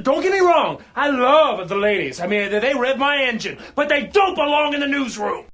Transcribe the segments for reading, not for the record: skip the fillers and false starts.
Don't get me wrong, I love the ladies. I mean, they rev my engine, but they don't belong in the newsroom.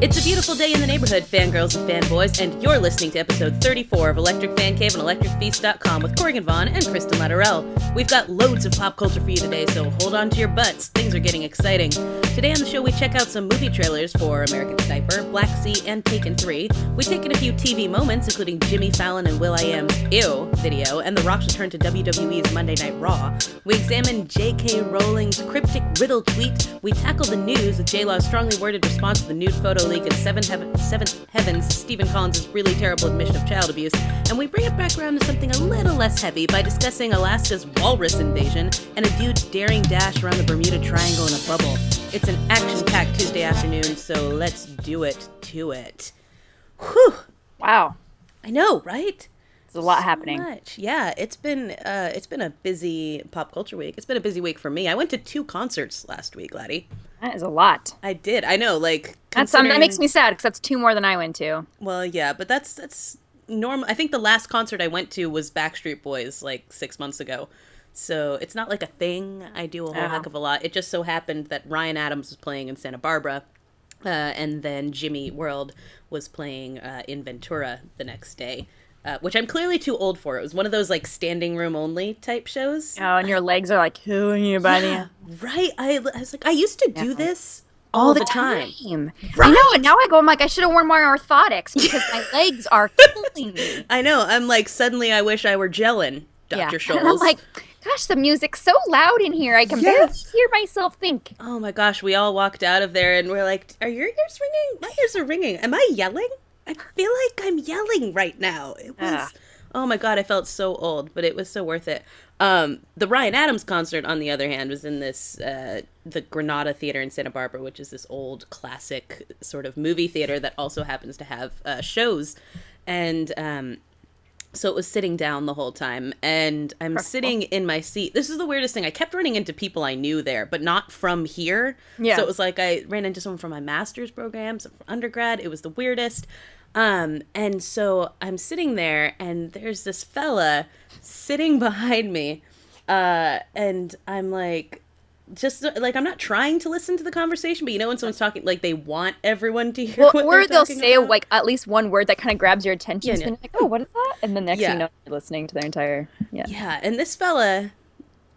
It's a beautiful day in the neighborhood, fangirls and fanboys, and you're listening to episode 34 of Electric Fancave and ElectricFeast.com with Corrigan Vaughn and Kristen Latterell. We've got loads of pop culture for you today, so hold on to your butts. Things are getting exciting. Today on the show, we check out some movie trailers for American Sniper, Black Sea, and Taken 3. We take in a few TV moments, including Jimmy Fallon and will.i.am's Ew video, and The Rock's return to WWE's Monday Night Raw. We examine J.K. Rowling's cryptic riddle tweet. We tackle the news with J.Law's strongly worded response to the nude photo leak and Seventh Heavens, Stephen Collins' really terrible admission of child abuse, and we bring it back around to something a little less heavy by discussing Alaska's walrus invasion and a dude daring dash around the Bermuda Triangle in a bubble. It's an action-packed Tuesday afternoon, so let's do it to it. Whew. Wow. I know, right? There's a lot happening. Much. Yeah, it's been a busy pop culture week. It's been a busy week for me. I went to 2 concerts last week, Laddie. That is a lot. I did. I know, like that makes me sad because that's 2 more than I went to. Well, yeah, but that's normal. I think the last concert I went to was Backstreet Boys like 6 months ago. So it's not like a thing I do a whole heck of a lot. It just so happened that Ryan Adams was playing in Santa Barbara, and then Jimmy World was playing in Ventura the next day. Which I'm clearly too old for. It was one of those, like, standing room only type shows. Oh, and your legs are, like, killing you, buddy. Yeah, right. I was like, I used to do this all the time. Right? I know, and now I go, I'm like, I should have worn more orthotics because my legs are killing me. I know. I'm like, suddenly I wish I were gelling, Dr. Scholes. And I'm like, gosh, the music's so loud in here. I can barely hear myself think. Oh, my gosh. We all walked out of there, and we're like, are your ears ringing? My ears are ringing. Am I yelling? I feel like I'm yelling right now. It was, oh my God, I felt so old, but it was so worth it. The Ryan Adams concert, on the other hand, was in this, the Granada Theater in Santa Barbara, which is this old classic sort of movie theater that also happens to have shows. And so it was sitting down the whole time, and I'm sitting in my seat. This is the weirdest thing. I kept running into people I knew there, but not from here. Yeah. So it was like I ran into someone from my master's program, some from undergrad. It was the weirdest. And so I'm sitting there, and there's this fella sitting behind me, and I'm like, just like, I'm not trying to listen to the conversation, but you know when someone's talking, like, they want everyone to hear what or they'll say about? Like at least one word that kind of grabs your attention. Yeah, and you're like, oh, what is that? And then next thing you know, you're listening to their entire yeah. And this fella,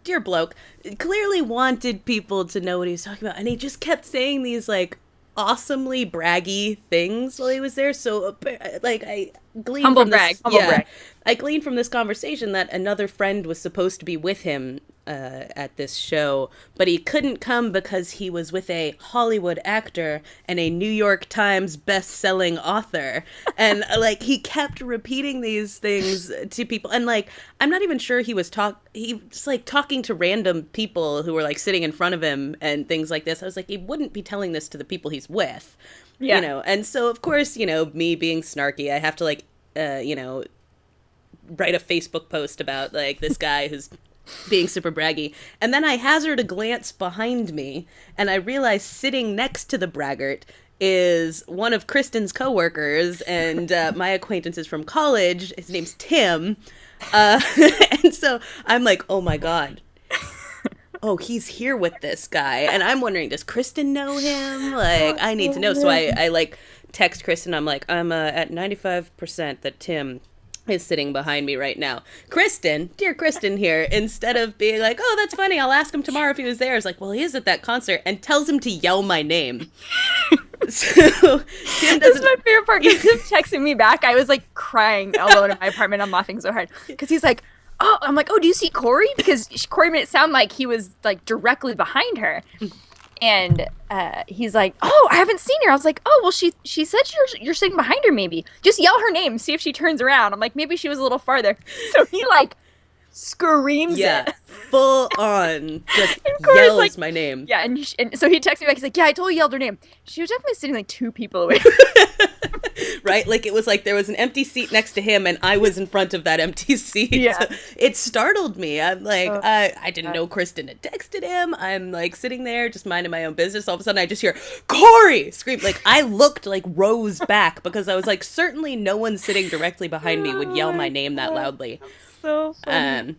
dear bloke, clearly wanted people to know what he was talking about, and he just kept saying these like awesomely braggy things while he was there. So like I gleaned humble from brag. I gleaned from this conversation that another friend was supposed to be with him at this show, but he couldn't come because he was with a Hollywood actor and a New York Times best-selling author. And like he kept repeating these things to people, and like I'm not even sure he was just like talking to random people who were like sitting in front of him and things like this. I was like, he wouldn't be telling this to the people he's with. You know. And so of course, you know, me being snarky, I have to like you know, write a Facebook post about like this guy who's being super braggy. And then I hazard a glance behind me, and I realize sitting next to the braggart is one of Kristen's coworkers and my acquaintances from college. His name's Tim. And so I'm like, oh my God. Oh, he's here with this guy. And I'm wondering, does Kristen know him? Like, I need to know. So I like text Kristen. I'm like, I'm at 95% that Tim is sitting behind me right now. Kristen, dear Kristen here, instead of being like, oh, that's funny, I'll ask him tomorrow if he was there, is like, well, he is at that concert, and tells him to yell my name. So Tim doesn't. This is my favorite part, because him texting me back, I was like crying alone in my apartment. I'm laughing so hard because he's like, oh, I'm like, oh, do you see Corey? Because Corey made it sound like he was like directly behind her. And he's like, oh, I haven't seen her. I was like, oh, well, she said you're sitting behind her. Maybe just yell her name, see if she turns around. I'm like, maybe she was a little farther. So he like screams it. Full on, just yells like, my name. Yeah, and so he texted me back. He's like, yeah, I totally yelled her name. She was definitely sitting like 2 people away. right? Like, it was like there was an empty seat next to him and I was in front of that empty seat. Yeah. It startled me. I'm like, I didn't know Kristen had texted him. I'm like sitting there just minding my own business. All of a sudden I just hear Corey scream. Like, I looked like rows back because I was like, certainly no one sitting directly behind me would yell my name that loudly. So funny.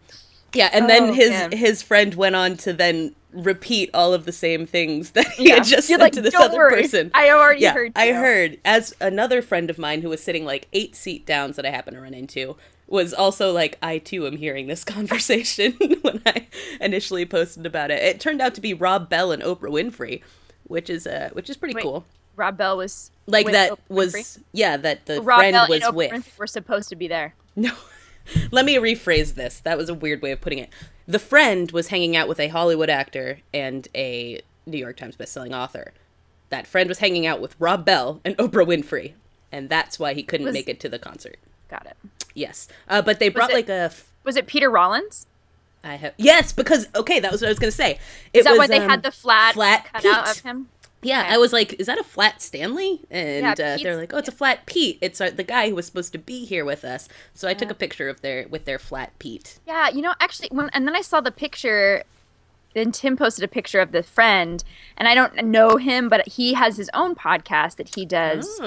Yeah, and then his friend went on to then repeat all of the same things that he had just said to this other person. I already heard. I heard. As another friend of mine who was sitting like 8 seat downs that I happened to run into was also like, I too am hearing this conversation when I initially posted about it. It turned out to be Rob Bell and Oprah Winfrey, which is pretty cool. Rob Bell was like with that Oprah was Winfrey? that the Rob friend Bell was and Oprah with. Winfrey were supposed to be there. No. Let me rephrase this. That was a weird way of putting it. The friend was hanging out with a Hollywood actor and a New York Times bestselling author. That friend was hanging out with Rob Bell and Oprah Winfrey, and that's why he couldn't make it to the concert. Got it. Yes. But they brought Was it Peter Rollins? Yes, because, okay, that was what I was going to say. Is that why they had the flat cut out of him? Yeah, okay. I was like, is that a flat Stanley? And yeah, they're like, oh, it's a flat Pete. It's the guy who was supposed to be here with us. So I took a picture of their flat Pete. Yeah, actually, and then I saw the picture. Then Tim posted a picture of the friend, and I don't know him, but he has his own podcast that he does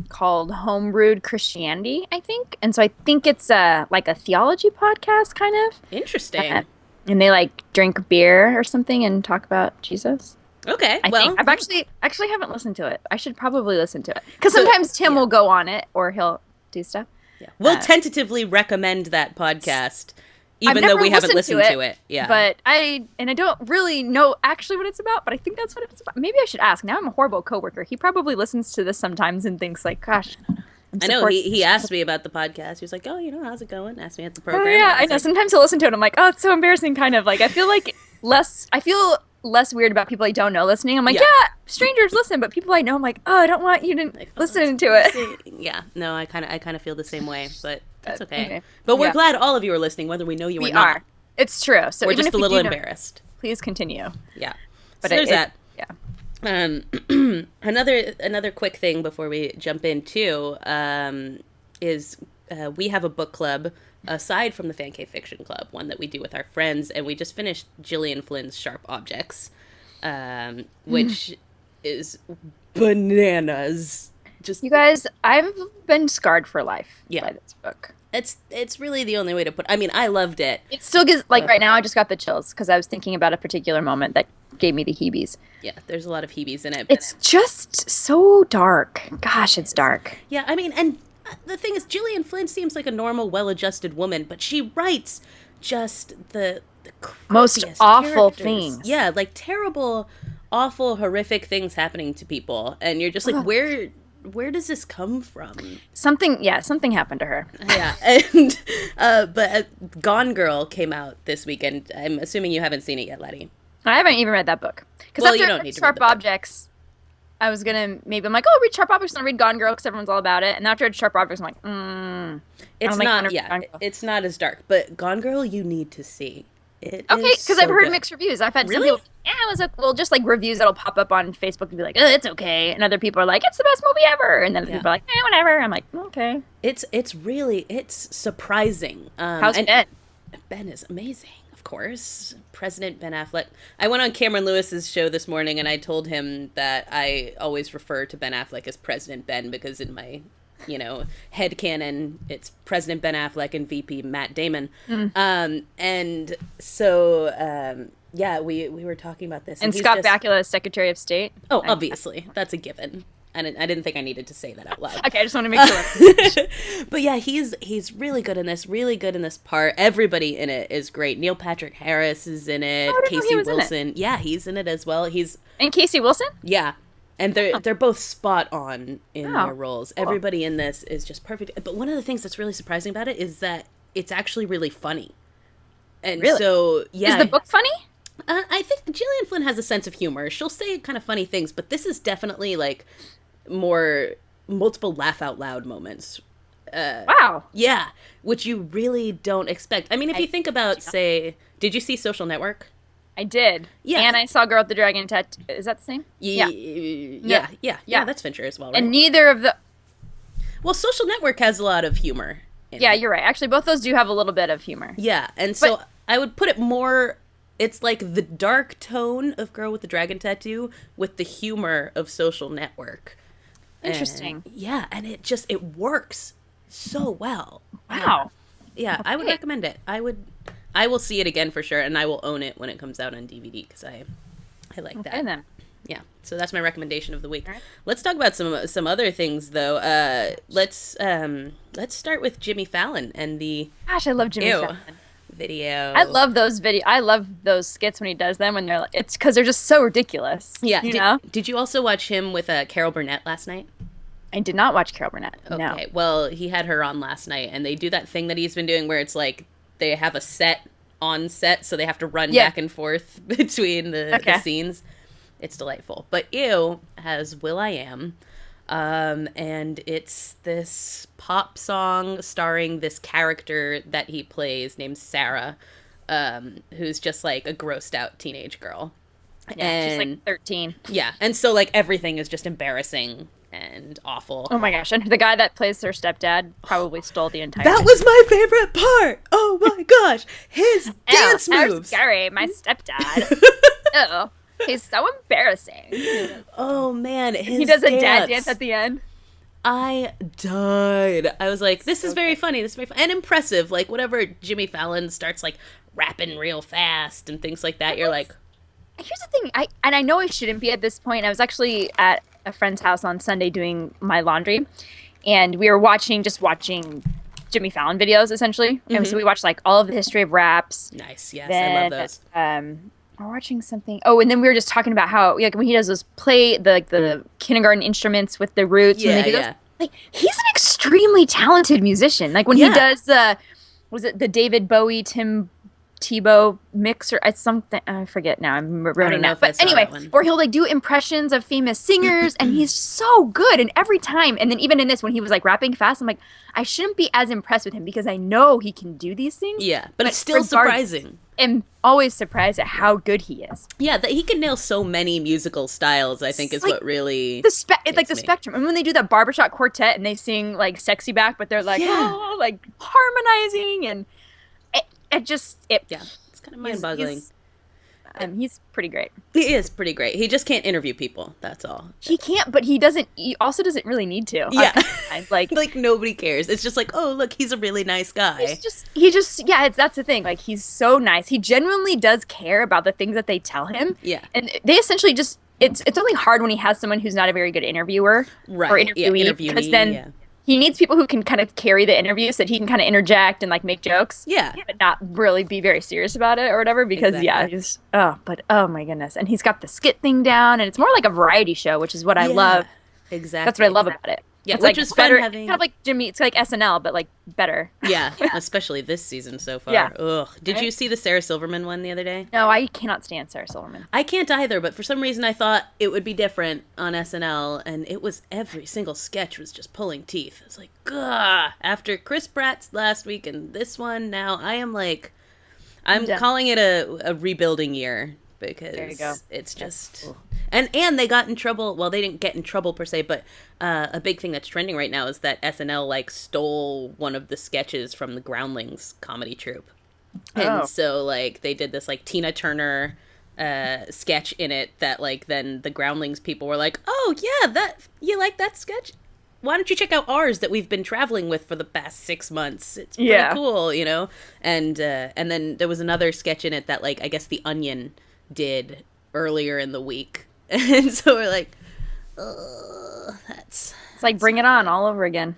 called Homebrewed Christianity, I think. And so I think it's like a theology podcast, kind of. Interesting. And they like drink beer or something and talk about Jesus. Okay, I think. I've actually haven't listened to it. I should probably listen to it because sometimes Tim will go on it or he'll do stuff. Yeah. We'll tentatively recommend that podcast, even though we haven't listened to it. Yeah, but I don't really know actually what it's about, but I think that's what it's about. Maybe I should ask. Now I'm a horrible coworker. He probably listens to this sometimes and thinks like, "Gosh." I know he asked me about the podcast. He was like, "Oh, how's it going?" Asked me at the program. Oh yeah, I know. Sometimes he'll listen to it. And I'm like, "Oh, it's so embarrassing." Kind of like I feel less weird about people I don't know listening. I'm like, yeah, strangers listen, but people I know, I'm like, oh, I don't want you to listen to it. Yeah, no, I kind of feel the same way, but that's okay. Okay. But we're glad all of you are listening, whether we know you or not. We are. It's true. So we're even just if a little you embarrassed. Please continue. Yeah, But so there's that. Yeah. Another quick thing before we jump in too is we have a book club aside from the Fancave Fiction Club, one that we do with our friends, and we just finished Gillian Flynn's Sharp Objects, which is bananas. Just you guys, I've been scarred for life by this book. It's really the only way to put. I mean, I loved it. It still gives right now. I just got the chills because I was thinking about a particular moment that gave me the heebies. Yeah, there's a lot of heebies in it. It's just so dark. Gosh, it's dark. Yeah, I mean, and the thing is, Gillian Flynn seems like a normal, well-adjusted woman, but she writes just the most awful characters. Things. Yeah, like terrible, awful, horrific things happening to people, and you're just like, where does this come from? Something happened to her. Yeah, and but Gone Girl came out this weekend. I'm assuming you haven't seen it yet, Letty. I haven't even read that book. Because well, after you don't need to Sharp read the Objects, I was gonna I'm like, oh, read Sharp Objects and I'll read Gone Girl because everyone's all about it. And after I read Sharp Objects, I'm like, it's not. Yeah, it's not as dark. But Gone Girl, you need to see. Okay, because I've heard mixed reviews. I've had some people, it was just like reviews that'll pop up on Facebook and be like, oh, it's okay, and other people are like, it's the best movie ever, and then people are like, whatever. I'm like, okay. It's surprising. How's Ben? Ben is amazing, of course. President Ben Affleck. I went on Cameron Lewis's show this morning, and I told him that I always refer to Ben Affleck as President Ben because in my headcanon, it's President Ben Affleck and VP Matt Damon. And so, we were talking about this. And Scott Bakula is Secretary of State? Oh, obviously. That's a given. I didn't think I needed to say that out loud. Okay, I just want to make sure. But yeah, he's really good in this part. Everybody in it is great. Neil Patrick Harris is in it. Casey Wilson. Yeah, he's in it as well. And Casey Wilson? Yeah. And they're both spot on in their roles. Cool. Everybody in this is just perfect. But one of the things that's really surprising about it is that it's actually really funny. And really? So, yeah. Is the book funny? I think Gillian Flynn has a sense of humor. She'll say kind of funny things, but this is definitely like more multiple laugh out loud moments. Wow. Yeah, which you really don't expect. I mean, if you think about, say, did you see Social Network? I did. Yeah. And I saw Girl with the Dragon Tattoo. Is that the same? Yeah, that's Fincher as well, right? And neither of the... Well, Social Network has a lot of humor. Yeah, you're right. Actually, both those do have a little bit of humor. Yeah, and so I would put it more, it's like the dark tone of Girl with the Dragon Tattoo with the humor of Social Network. Interesting. And it works so well. Wow. Yeah, okay. I would recommend it. I will see it again for sure, and I will own it when it comes out on DVD because I like that. Then. Yeah, so that's my recommendation of the week. Right. Let's talk about some other things though. Let's start with Jimmy Fallon and the I love Jimmy Fallon video. I love those I love those skits when he does them when they're like, it's because they're just so ridiculous. Yeah. you know? Did you also watch him with Carol Burnett last night? I did not watch Carol Burnett. Okay. No. Well, he had her on last night, and they do that thing that he's been doing where it's like they have a set on set, so they have to run back and forth between the scenes. It's delightful. But Ew has will.i.am, and it's this pop song starring this character that he plays named Sarah, who's just like a grossed out teenage girl. Yeah, and she's like 13. Yeah, and so like everything is just embarrassing and awful. Oh my gosh, and the guy that plays her stepdad probably stole the entire That thing. was my favorite part! Oh my gosh! His dance How moves! scary, my stepdad. Oh, he's so embarrassing. Oh man, he does a dad dance at the end. I died. I was like, this is very funny. This is very fun. And impressive. Like, whatever Jimmy Fallon starts, like, rapping real fast and things like that, you're like... Here's the thing. I know I shouldn't be at this point. I was actually at a friend's house on Sunday doing my laundry, and we were watching Jimmy Fallon videos, essentially. And so we watched, like, all of the history of raps. Nice. Yes, I love those. We're watching something. Oh, and then we were just talking about how, like, when he does those the kindergarten instruments with the roots. Yeah, when they do those, like, he's an extremely talented musician. Like, when he does was it the David Bowie, Tim Tebow mix or something? I forget now. I'm ruining that. But anyway, where he'll, like, do impressions of famous singers, and he's so good. And every time, and then even in this, when he was, like, rapping fast, I'm like, I shouldn't be as impressed with him because I know he can do these things. Yeah, but it's still surprising. I'm always surprised at how good he is. Yeah, that he can nail so many musical styles, I think, is like, what really it's like the spectrum. And when they do that barbershop quartet and they sing, like, Sexy Back, but they're like, like harmonizing, and it's kind of mind-boggling. He's pretty great. He is pretty great. He just can't interview people. That's all. He can't, but he also doesn't really need to. Yeah. Like nobody cares. It's just like, oh, look, he's a really nice guy. That's the thing. Like, he's so nice. He genuinely does care about the things that they tell him. Yeah. And they essentially just, it's only hard when he has someone who's not a very good interviewer. Right. Or interviewee. Because then he needs people who can kind of carry the interview so that he can kind of interject and, like, make jokes. Yeah. But not really be very serious about it or whatever because, he's, oh my goodness. And he's got the skit thing down, and it's more like a variety show, which is what I love. Exactly. That's what I love about it. Yeah, it's which like is better, fun having... kind of like Jimmy, it's like SNL, but, like, better. Yeah, especially this season so far. Yeah. Ugh. Did you see the Sarah Silverman one the other day? No, I cannot stand Sarah Silverman. I can't either, but for some reason I thought it would be different on SNL, and it was every single sketch was just pulling teeth. It's like, gah! After Chris Pratt's last week and this one, now I am like, I'm calling it a rebuilding year because it's just... Cool. And they got in trouble. Well, they didn't get in trouble per se, but a big thing that's trending right now is that SNL, like, stole one of the sketches from the Groundlings comedy troupe. And so, like, they did this, like, Tina Turner sketch in it that, like, then the Groundlings people were like, oh, yeah, you like that sketch? Why don't you check out ours that we've been traveling with for the past 6 months? It's pretty cool, you know? And then there was another sketch in it that, like, I guess The Onion did earlier in the week. And so we're like, it's like Bring It On all over again.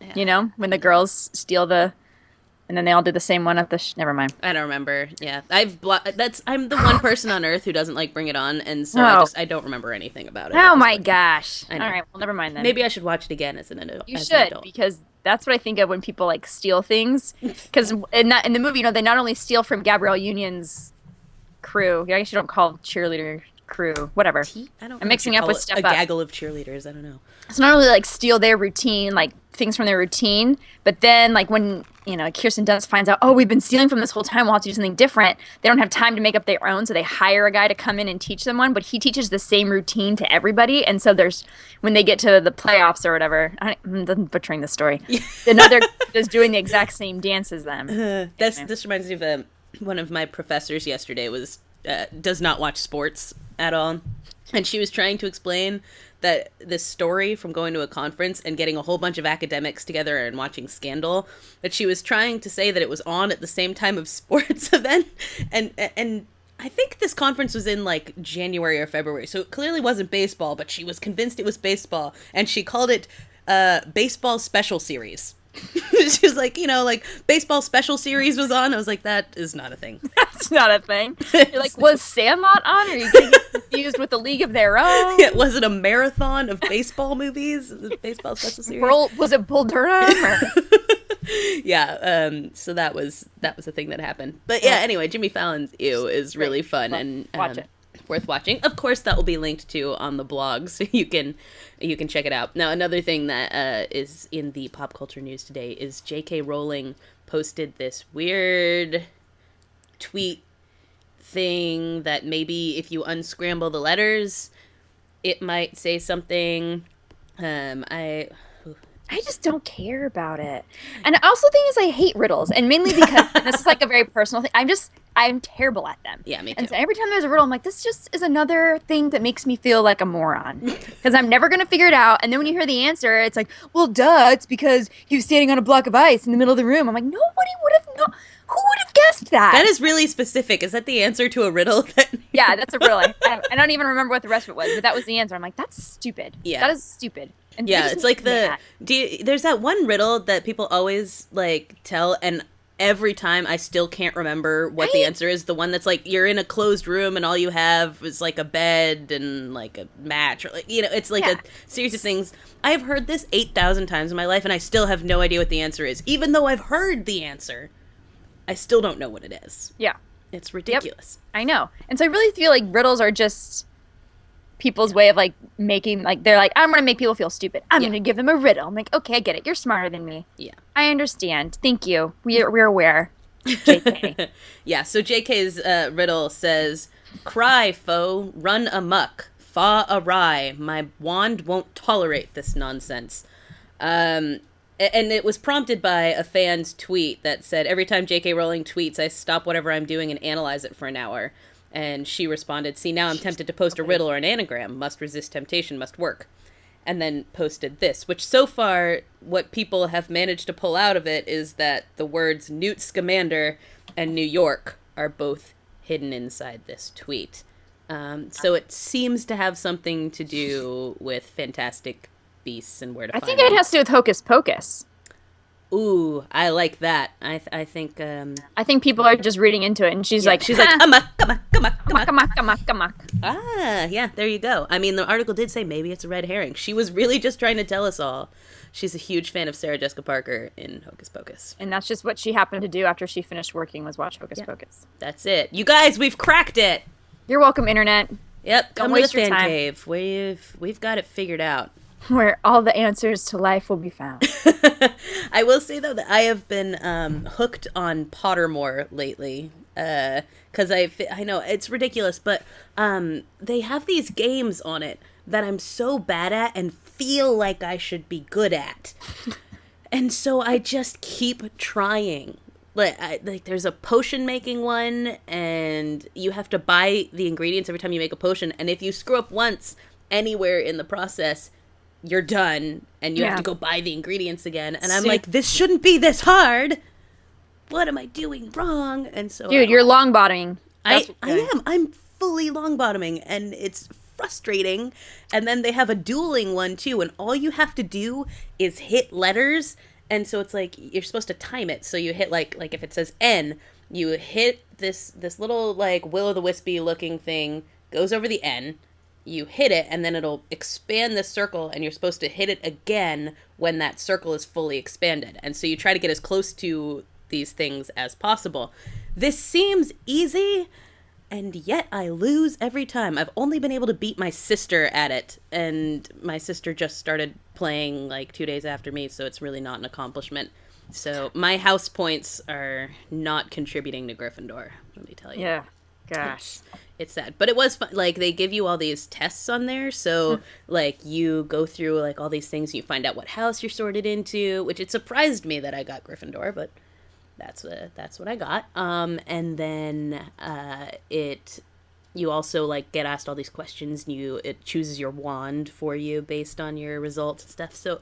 Yeah. You know, when the girls steal and then they all do the same one at the never mind. I don't remember. Yeah, I'm the one person on earth who doesn't like Bring It On, and so I don't remember anything about it. Oh my gosh! All right, well, never mind then. Maybe I should watch it again as an adult. You should, because that's what I think of when people, like, steal things. Because in the movie, you know, they not only steal from Gabrielle Union's crew. I guess you don't call cheerleader crew, whatever. I don't know I'm mixing what you up with call Step it, Up. a gaggle of cheerleaders. I don't know. It's not only like steal their routine, like things from their routine, but then like when Kirsten Dunst finds out, oh, we've been stealing from this whole time, we'll have to do something different. They don't have time to make up their own, so they hire a guy to come in and teach them one. But he teaches the same routine to everybody, and so when they get to the playoffs or whatever, I'm butchering the story. Another is doing the exact same dance as them. This reminds me of one of my professors yesterday does not watch sports at all. And she was trying to explain that this story from going to a conference and getting a whole bunch of academics together and watching Scandal, that she was trying to say that it was on at the same time of sports event. And I think this conference was in like January or February, so it clearly wasn't baseball, but she was convinced it was baseball. And she called it Baseball Special Series. She was like, like baseball special series was on. I was like, that is not a thing. That's not a thing. You're like, was Sandlot on? Or are you getting confused with the League of Their Own? Yeah, was it a marathon of baseball movies? Baseball special series? Was it Bull Durham? Or... Yeah, so that was a thing that happened. But yeah, anyway, Jimmy Fallon's Ew is really fun and watch it. Worth watching. Of course, that will be linked to on the blog, so you can check it out. Now, another thing that is in the pop culture news today is J.K. Rowling posted this weird tweet thing that maybe if you unscramble the letters, it might say something. I just don't care about it. And also the thing is I hate riddles, and mainly because and this is like a very personal thing. I'm terrible at them. Yeah, me too. And so every time there's a riddle, I'm like, this just is another thing that makes me feel like a moron. Because I'm never going to figure it out. And then when you hear the answer, it's like, well, duh, it's because he was standing on a block of ice in the middle of the room. I'm like, nobody would have known. Who would have guessed that? That is really specific. Is that the answer to a riddle? Yeah, that's a riddle. I don't even remember what the rest of it was, but that was the answer. I'm like, that's stupid. Yeah. That is stupid. And yeah, it's like there's that one riddle that people always like tell, and every time I still can't remember what the answer is. The one that's like you're in a closed room and all you have is like a bed and like a match, or like it's like a series of things. I have heard this 8,000 times in my life, and I still have no idea what the answer is. Even though I've heard the answer, I still don't know what it is. Yeah, it's ridiculous. Yep. I know, and so I really feel like riddles are just people's way of like making they're like, I'm gonna make people feel stupid. I'm gonna give them a riddle. I'm like, okay, I get it. You're smarter than me. Yeah, I understand. Thank you. We're aware. JK. Yeah. So JK's riddle says, "Cry, foe, run amok, fa awry. My wand won't tolerate this nonsense." And it was prompted by a fan's tweet that said, "Every time J.K. Rowling tweets, I stop whatever I'm doing and analyze it for an hour." And she responded, "See, now I'm tempted to post a riddle or an anagram. Must resist temptation, must work." And then posted this, which so far, what people have managed to pull out of it is that the words Newt Scamander and New York are both hidden inside this tweet. So it seems to have something to do with Fantastic Beasts and where to find them. I think it has to do with Hocus Pocus. Ooh, I like that. I think people are just reading into it, and she's like, amok. Ah, yeah, there you go. I mean, the article did say maybe it's a red herring. She was really just trying to tell us all. She's a huge fan of Sarah Jessica Parker in Hocus Pocus. And that's just what she happened to do after she finished working, was watch Hocus Pocus. That's it. You guys, we've cracked it. You're welcome, Internet. Yep, Don't come to waste the your fan time. cave. We've got it figured out. Where all the answers to life will be found. I will say, though, that I have been hooked on Pottermore lately. Because I know, it's ridiculous, but they have these games on it that I'm so bad at and feel like I should be good at. And so I just keep trying. Like there's a potion making one, and you have to buy the ingredients every time you make a potion. And if you screw up once anywhere in the process, you're done, and you have to go buy the ingredients again. And I'm like, this shouldn't be this hard. What am I doing wrong? And so, dude, you're long bottoming. I am. I'm fully long bottoming, and it's frustrating. And then they have a dueling one too, and all you have to do is hit letters. And so it's like you're supposed to time it. So you hit like if it says N, you hit this little like will-o'-the-wispy looking thing, goes over the N. You hit it, and then it'll expand this circle, and you're supposed to hit it again when that circle is fully expanded. And so you try to get as close to these things as possible. This seems easy, and yet I lose every time. I've only been able to beat my sister at it, and my sister just started playing like 2 days after me, so it's really not an accomplishment. So my house points are not contributing to Gryffindor, let me tell you. Yeah. Gosh. It's sad. But it was fun. Like, they give you all these tests on there, so, like, you go through, like, all these things, and you find out what house you're sorted into, which it surprised me that I got Gryffindor, but that's what I got. And then you also, like, get asked all these questions, and it chooses your wand for you based on your results and stuff, so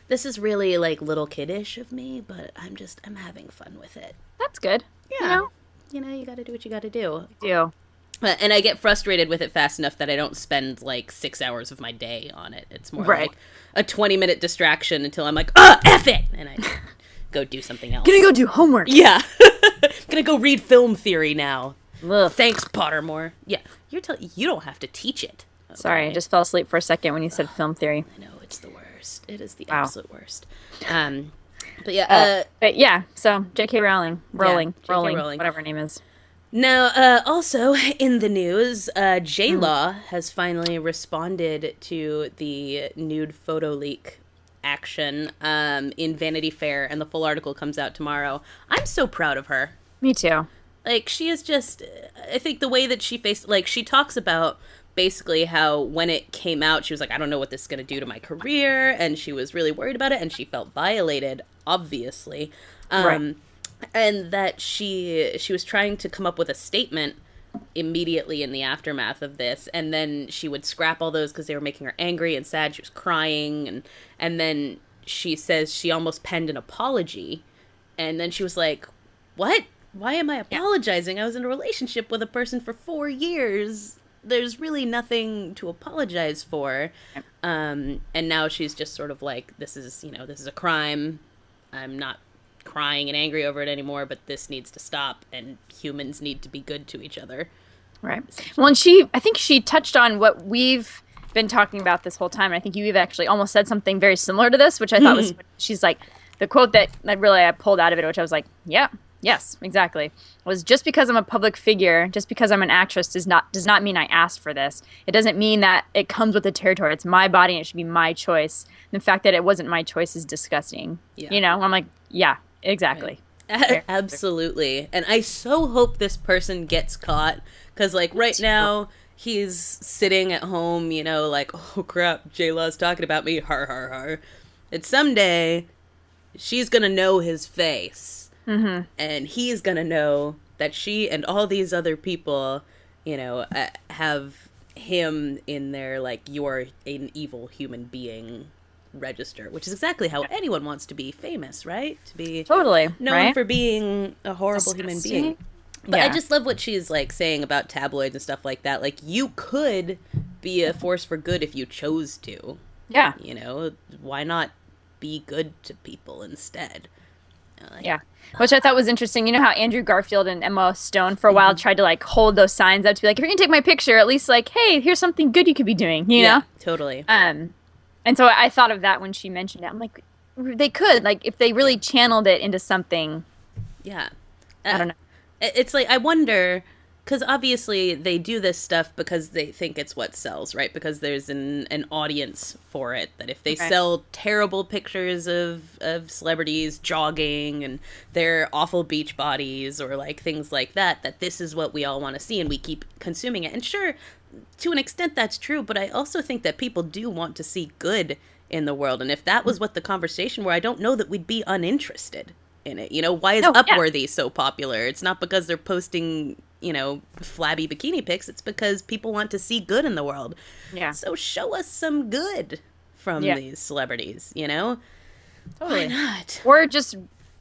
this is really, like, little kiddish of me, but I'm having fun with it. That's good. Yeah. You know, you gotta do what you gotta do. You do. And I get frustrated with it fast enough that I don't spend, like, 6 hours of my day on it. It's more like a 20-minute distraction until I'm like, F it! And I go do something else. Gonna go do homework. Yeah. Gonna go read film theory now. Ugh. Thanks, Pottermore. Yeah, you don't have to teach it. Okay? Sorry, I just fell asleep for a second when you said film theory. I know, it's the worst. It is the absolute worst. But yeah, so J.K. Rowling, Rowling. whatever her name is. Now, also in the news, J.Law has finally responded to the nude photo leak action in Vanity Fair, and the full article comes out tomorrow. I'm so proud of her. Me too. Like, she is just, I think the way that she faced, like, she talks about basically how when it came out, she was like, I don't know what this is going to do to my career, and she was really worried about it, and she felt violated, obviously. Right. And that she was trying to come up with a statement immediately in the aftermath of this, and then she would scrap all those because they were making her angry and sad. She was crying, and then she says she almost penned an apology, and then she was like, what? Why am I apologizing? I was in a relationship with a person for 4 years. There's really nothing to apologize for. And now she's just sort of like, this is a crime. I'm not crying and angry over it anymore, but this needs to stop, and humans need to be good to each other. Right. Well, and I think she touched on what we've been talking about this whole time. And I think you've actually almost said something very similar to this, which I thought was, she's like, the quote that I pulled out of it, which I was like, yeah, yes, exactly, was just because I'm a public figure, just because I'm an actress does not mean I asked for this. It doesn't mean that it comes with the territory. It's my body and it should be my choice. And the fact that it wasn't my choice is disgusting. Yeah. You know, I'm like, yeah, exactly. Right. Absolutely. And I so hope this person gets caught, because, like, right now he's sitting at home, you know, like, oh crap, J.Law's talking about me, har har har. And someday she's gonna know his face. Mm-hmm. And he's gonna know that she and all these other people, you know, have him in their, like, you're an evil human being register, which is exactly how anyone wants to be famous, right? To be totally known for being a horrible human being. But I just love what she's, like, saying about tabloids and stuff like that. Like, you could be a force for good if you chose to. Yeah. You know, why not be good to people instead? Like, yeah. Which I thought was interesting. You know how Andrew Garfield and Emma Stone for a while tried to, like, hold those signs up to be like, if you're going to take my picture, at least, like, hey, here's something good you could be doing, you know? Totally. And so I thought of that when she mentioned it. I'm like, they could, like, if they really channeled it into something. Yeah. I don't know. It's like, I wonder, because obviously they do this stuff because they think it's what sells, right? Because there's an audience for it. That if they sell terrible pictures of celebrities jogging and their awful beach bodies or, like, things like that this is what we all want to see, and we keep consuming it. And sure, to an extent that's true, but I also think that people do want to see good in the world. And if that was what the conversation were, I don't know that we'd be uninterested in it. You know, why is Upworthy so popular? It's not because they're posting, you know, flabby bikini pics. It's because people want to see good in the world. Yeah. So show us some good from these celebrities, you know? Totally. Why not? Or just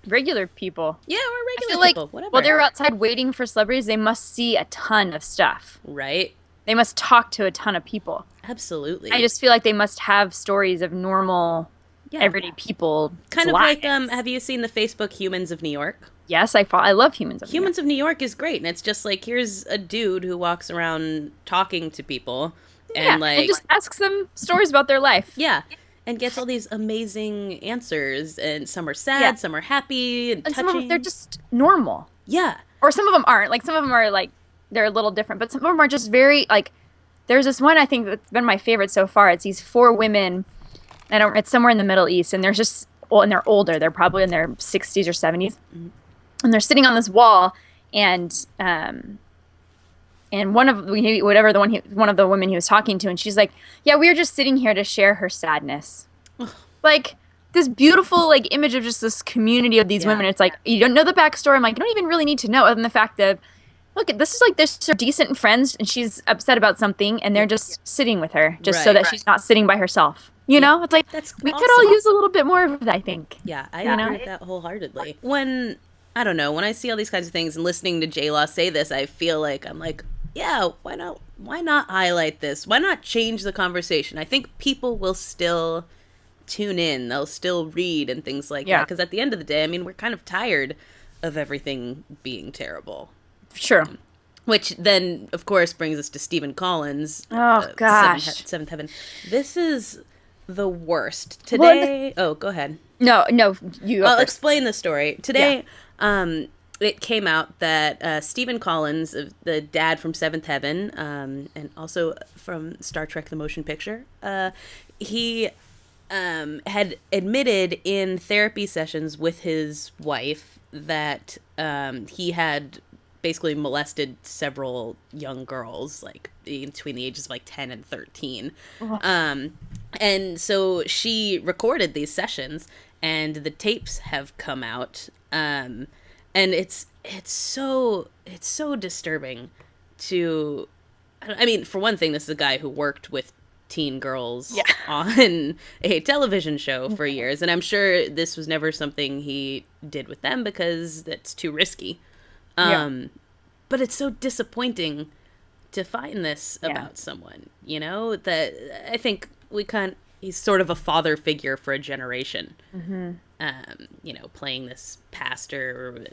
regular people. Yeah, or regular people. Whatever. While they're outside waiting for celebrities, they must see a ton of stuff. Right. They must talk to a ton of people. Absolutely. I just feel like they must have stories of normal, everyday people. Kind of lives. Like, have you seen the Facebook Humans of New York? Yes, I love Humans of New York. Humans of New York is great, and it's just like, here's a dude who walks around talking to people, and like, and just asks them stories about their life. Yeah, and gets all these amazing answers, and some are sad, some are happy, and touching. Some of them, they're just normal. Yeah. Or some of them aren't. Like, some of them are, like, they're a little different, but some of them are just very like. There's this one I think that's been my favorite so far. It's these 4 women. It's somewhere in the Middle East, and they're just and they're older. They're probably in their 60s or 70s, and they're sitting on this wall, and one of the women he was talking to, and she's like, "Yeah, we were just sitting here to share her sadness." Like this beautiful like image of just this community of these women. It's like you don't know the backstory. I'm like, you don't even really need to know other than the fact that look, this is like they're so decent friends, and she's upset about something, and they're just sitting with her just so that she's not sitting by herself. You know, it's like we could all use a little bit more of that, I think. Yeah, I agree with that wholeheartedly. When I see all these kinds of things and listening to J.Law say this, I feel like I'm like, yeah, why not? Why not highlight this? Why not change the conversation? I think people will still tune in. They'll still read and things like that. Because at the end of the day, I mean, we're kind of tired of everything being terrible. Sure. Which then, of course, brings us to Stephen Collins. Oh, gosh. Seventh Heaven. This is the worst. Today... go ahead. No, you... I'll explain the story. Today, it came out that Stephen Collins, the dad from Seventh Heaven, and also from Star Trek The Motion Picture, he had admitted in therapy sessions with his wife that he had basically molested several young girls, like between the ages of like 10 and 13. And so she recorded these sessions, and the tapes have come out. And it's so disturbing to, I mean, for one thing, this is a guy who worked with teen girls on a television show for years, and I'm sure this was never something he did with them because that's too risky. But it's so disappointing to find this about someone, you know, that I think he's sort of a father figure for a generation. You know, playing this pastor.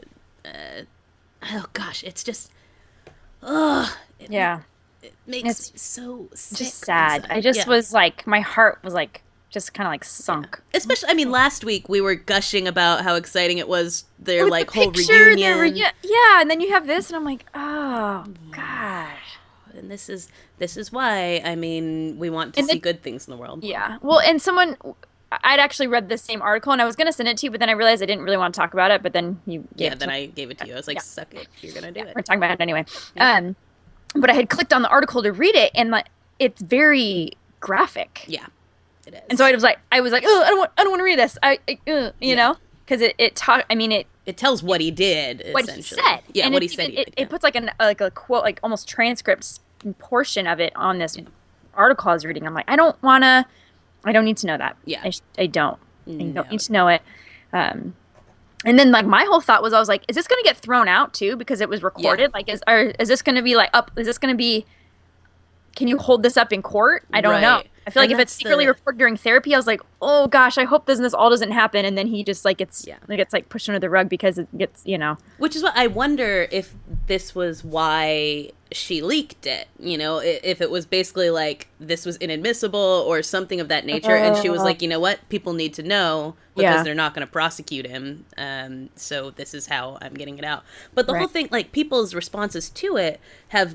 Oh gosh, it's just, it makes me so sick. Just sad. I just was like, my heart was like, just kind of like sunk. Especially, I mean, last week we were gushing about how exciting it was, their with like the whole picture, reunion. Yeah, and then you have this, and I'm like, oh gosh. And this is why, I mean, we want to see good things in the world. Yeah. Well, and I'd actually read the same article, and I was going to send it to you, but then I realized I didn't really want to talk about it, but then you gave it to me. I gave it to you. I was like, suck it. You're going to do it. We're talking about it anyway. But I had clicked on the article to read it, and it's very graphic. Yeah. It is. And so I was like, oh, I don't want to read this. You know, because it tells what he did. What he said. Yeah, and what he said. It puts like a quote, like almost transcript portion of it on this article I was reading. I'm like, I don't need to know that. Yeah, I don't. I don't need to know it. And then like my whole thought was, I was like, is this going to get thrown out too because it was recorded? Like, is this going to be like up? Is this going to be? Can you hold this up in court? I don't know. I feel like if it's secretly recorded during therapy, I was like, oh gosh, I hope this all doesn't happen. And then he just like gets pushed under the rug because it gets, you know. Which is what I wonder if this was why she leaked it, you know, if it was basically like this was inadmissible or something of that nature. And she was like, you know what, people need to know because they're not going to prosecute him. So this is how I'm getting it out. But the whole thing, like people's responses to it have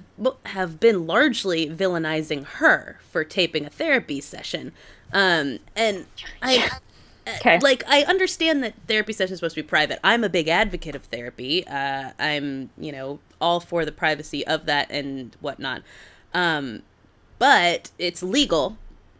been largely villainizing her for taping a therapy session. And I understand that therapy sessions are supposed to be private. I'm a big advocate of therapy. I'm, you know, all for the privacy of that and whatnot. But it's legal.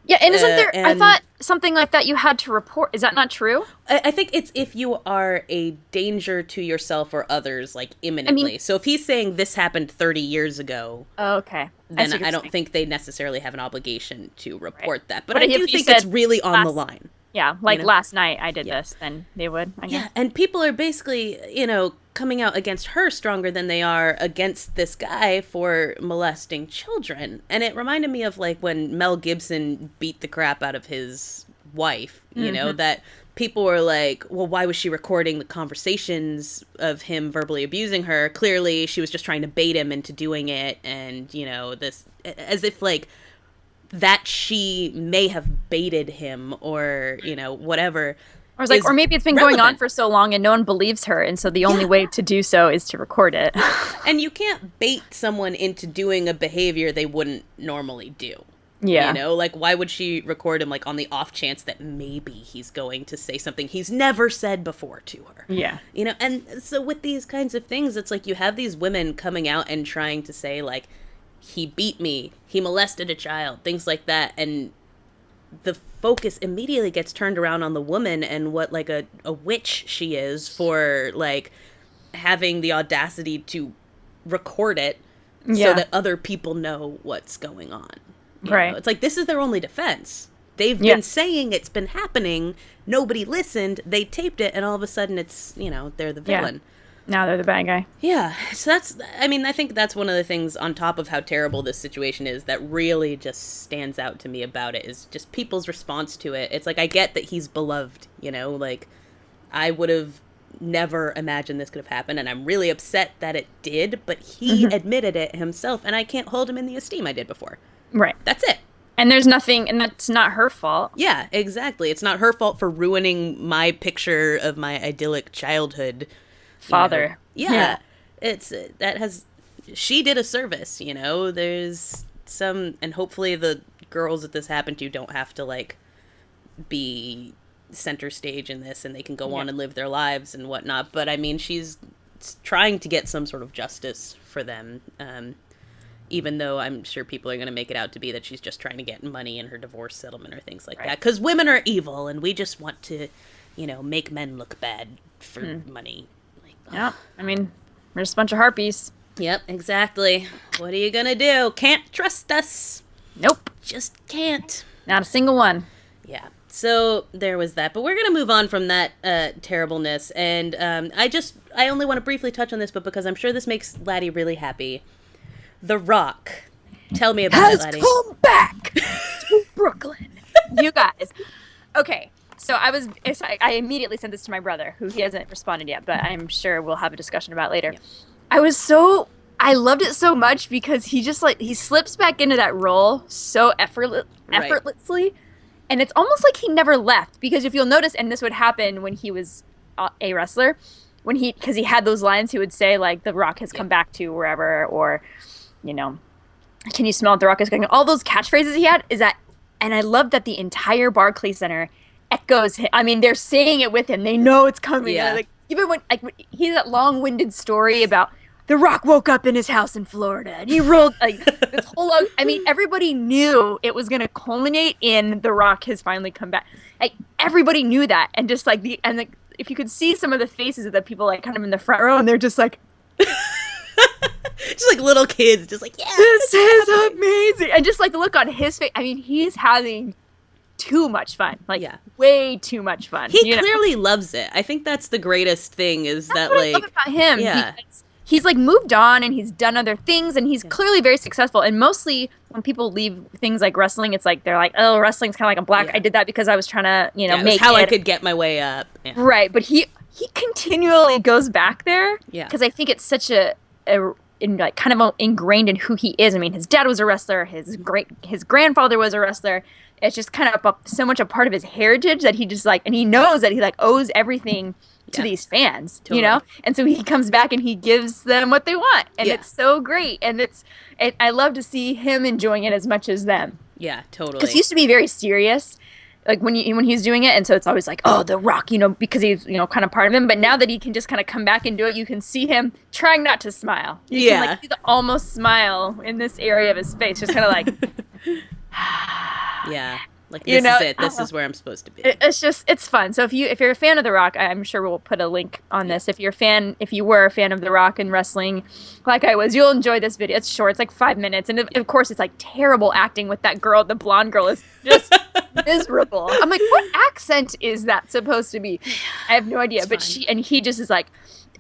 Yeah, and isn't there, I thought something like that you had to report. Is that not true? I think it's if you are a danger to yourself or others, like imminently. I mean, so if he's saying this happened 30 years ago. Oh, okay. Then I don't think they necessarily have an obligation to report that. But I do think it's really on the line. Yeah, like last night I did this, then they would, I guess. Yeah, and people are basically, you know, coming out against her stronger than they are against this guy for molesting children. And it reminded me of, like, when Mel Gibson beat the crap out of his wife, you know, that people were like, well, why was she recording the conversations of him verbally abusing her? Clearly, she was just trying to bait him into doing it, and, you know, this, as if, like, that she may have baited him or, you know, whatever. I was like, or maybe it's been going on for so long and no one believes her, and so the only way to do so is to record it. And you can't bait someone into doing a behavior they wouldn't normally do. Yeah. You know, like, why would she record him, like, on the off chance that maybe he's going to say something he's never said before to her? Yeah. You know, and so with these kinds of things, it's like you have these women coming out and trying to say, like, he beat me, he molested a child, things like that, and the focus immediately gets turned around on the woman and what, like, a witch she is for, like, having the audacity to record it so that other people know what's going on. You know? It's like, this is their only defense. They've been saying it's been happening, nobody listened, they taped it, and all of a sudden it's, you know, they're the villain. Now they're the bad guy. Yeah, so that's, I mean, I think that's one of the things on top of how terrible this situation is that really just stands out to me about it is just people's response to it. It's like, I get that he's beloved, you know, like, I would have never imagined this could have happened, and I'm really upset that it did, but he admitted it himself, and I can't hold him in the esteem I did before. Right. That's it. And there's nothing, and that's not her fault. Yeah, exactly. It's not her fault for ruining my picture of my idyllic childhood. Father. Yeah. It's, she did a service, you know, there's some, and hopefully the girls that this happened to don't have to, like, be center stage in this, and they can go on and live their lives and whatnot, but I mean, she's trying to get some sort of justice for them, even though I'm sure people are going to make it out to be that she's just trying to get money in her divorce settlement or things like that. Because women are evil, and we just want to, you know, make men look bad for money. Like, yeah, I mean, we're just a bunch of harpies. Yep, exactly. What are you going to do? Can't trust us. Nope. Just can't. Not a single one. Yeah. So there was that. But we're going to move on from that terribleness. And I only want to briefly touch on this, but because I'm sure this makes Laddie really happy. The Rock. Tell me about it, Laddie. Has come back to Brooklyn. You guys. Okay. So I immediately sent this to my brother, who he hasn't responded yet, but I'm sure we'll have a discussion about later. Yeah. I loved it so much because he just, like, he slips back into that role so effortlessly. And it's almost like he never left, because if you'll notice, and this would happen when he was a wrestler, because he had those lines, he would say, like, The Rock has come back to wherever, or, you know, can you smell what The Rock is cooking? All those catchphrases he had and I love that the entire Barclays Center echoes him. I mean, they're saying it with him. They know it's coming. Yeah. Like, even when he had that long-winded story about The Rock woke up in his house in Florida and he rolled, like, this whole I mean, everybody knew it was going to culminate in The Rock has finally come back. Like, everybody knew that. And just, like, if you could see some of the faces of the people, like, kind of in the front row, and they're just like, just like little kids, just like, yeah, this is amazing. And just, like, the look on his face. I mean, he's having too much fun. Like, way too much fun. He clearly loves it. I think that's the greatest thing is that's that, what like, I love about him. Yeah. He's, like, moved on, and he's done other things, and he's clearly very successful. And mostly when people leave things like wrestling, it's like, they're like, oh, wrestling's kind of like a black. I did that because I was trying to, you know, make how I could get my way up. Yeah. Right. But he continually goes back there. Yeah. Because I think it's such like, kind of ingrained in who he is. I mean, his dad was a wrestler. His grandfather was a wrestler. It's just kind of so much a part of his heritage that he just, like, and he knows that he, like, owes everything to these fans, you know? And so he comes back and he gives them what they want. And it's so great. And I love to see him enjoying it as much as them. Yeah, totally. Because he used to be very serious, like, when he's doing it. And so it's always like, oh, The Rock, you know, because he's, you know, kind of part of him. But now that he can just kind of come back and do it, you can see him trying not to smile. You can, like, see the almost smile in this area of his face. Just kind of like... yeah. Like, this is it. This is where I'm supposed to be. It's fun. So if you're a fan of The Rock, I'm sure we'll put a link on this. If you were a fan of The Rock and wrestling, like I was, you'll enjoy this video. It's short. It's like 5 minutes. And of course, it's like terrible acting with that girl. The blonde girl is just miserable. I'm like, what accent is that supposed to be? I have no idea. But he just is like,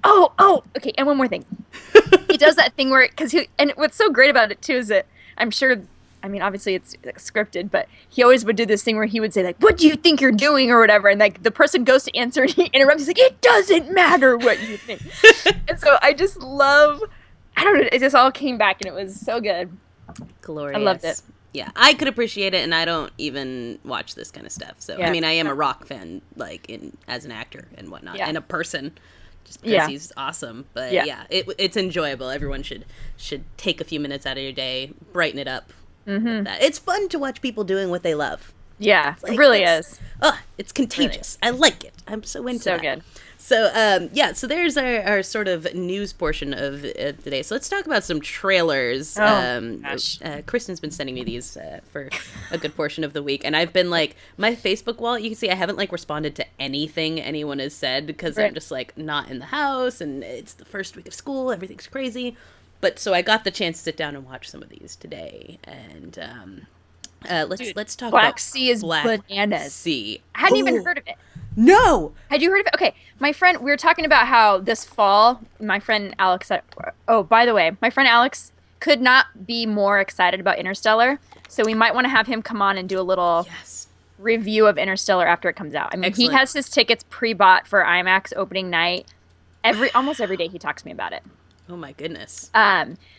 oh, okay. And one more thing. He does that thing where, and what's so great about it too is that I'm sure, I mean, obviously it's scripted, but he always would do this thing where he would say, like, what do you think you're doing or whatever? And, like, the person goes to answer and he interrupts. He's like, it doesn't matter what you think. And so I just love, I don't know, it just all came back and it was so good. Glorious. I loved it. Yeah, I could appreciate it, and I don't even watch this kind of stuff. So, I mean, I am a rock fan, like, as an actor and whatnot, and a person, just because he's awesome. But, it's enjoyable. Everyone should take a few minutes out of your day, brighten it up. With that. It's fun to watch people doing what they love. Yeah, like, it really is. It's contagious. Really. I like it. I'm so into that. So good. So, so there's our sort of news portion of today. So let's talk about some trailers. Gosh. Kristen's been sending me these for a good portion of the week. And I've been like, my Facebook wall, you can see I haven't like responded to anything anyone has said because I'm just like not in the house and it's the first week of school. Everything's crazy. But so I got the chance to sit down and watch some of these today. And let's talk about Black Sea is bananas. Sea. I hadn't even heard of it. No! Had you heard of it? Okay, my friend, we were talking about how this fall, my friend Alex, by the way, my friend Alex could not be more excited about Interstellar, so we might want to have him come on and do a little review of Interstellar after it comes out. I mean, Excellent. He has his tickets pre-bought for IMAX opening night. Almost every day he talks to me about it. Oh my goodness.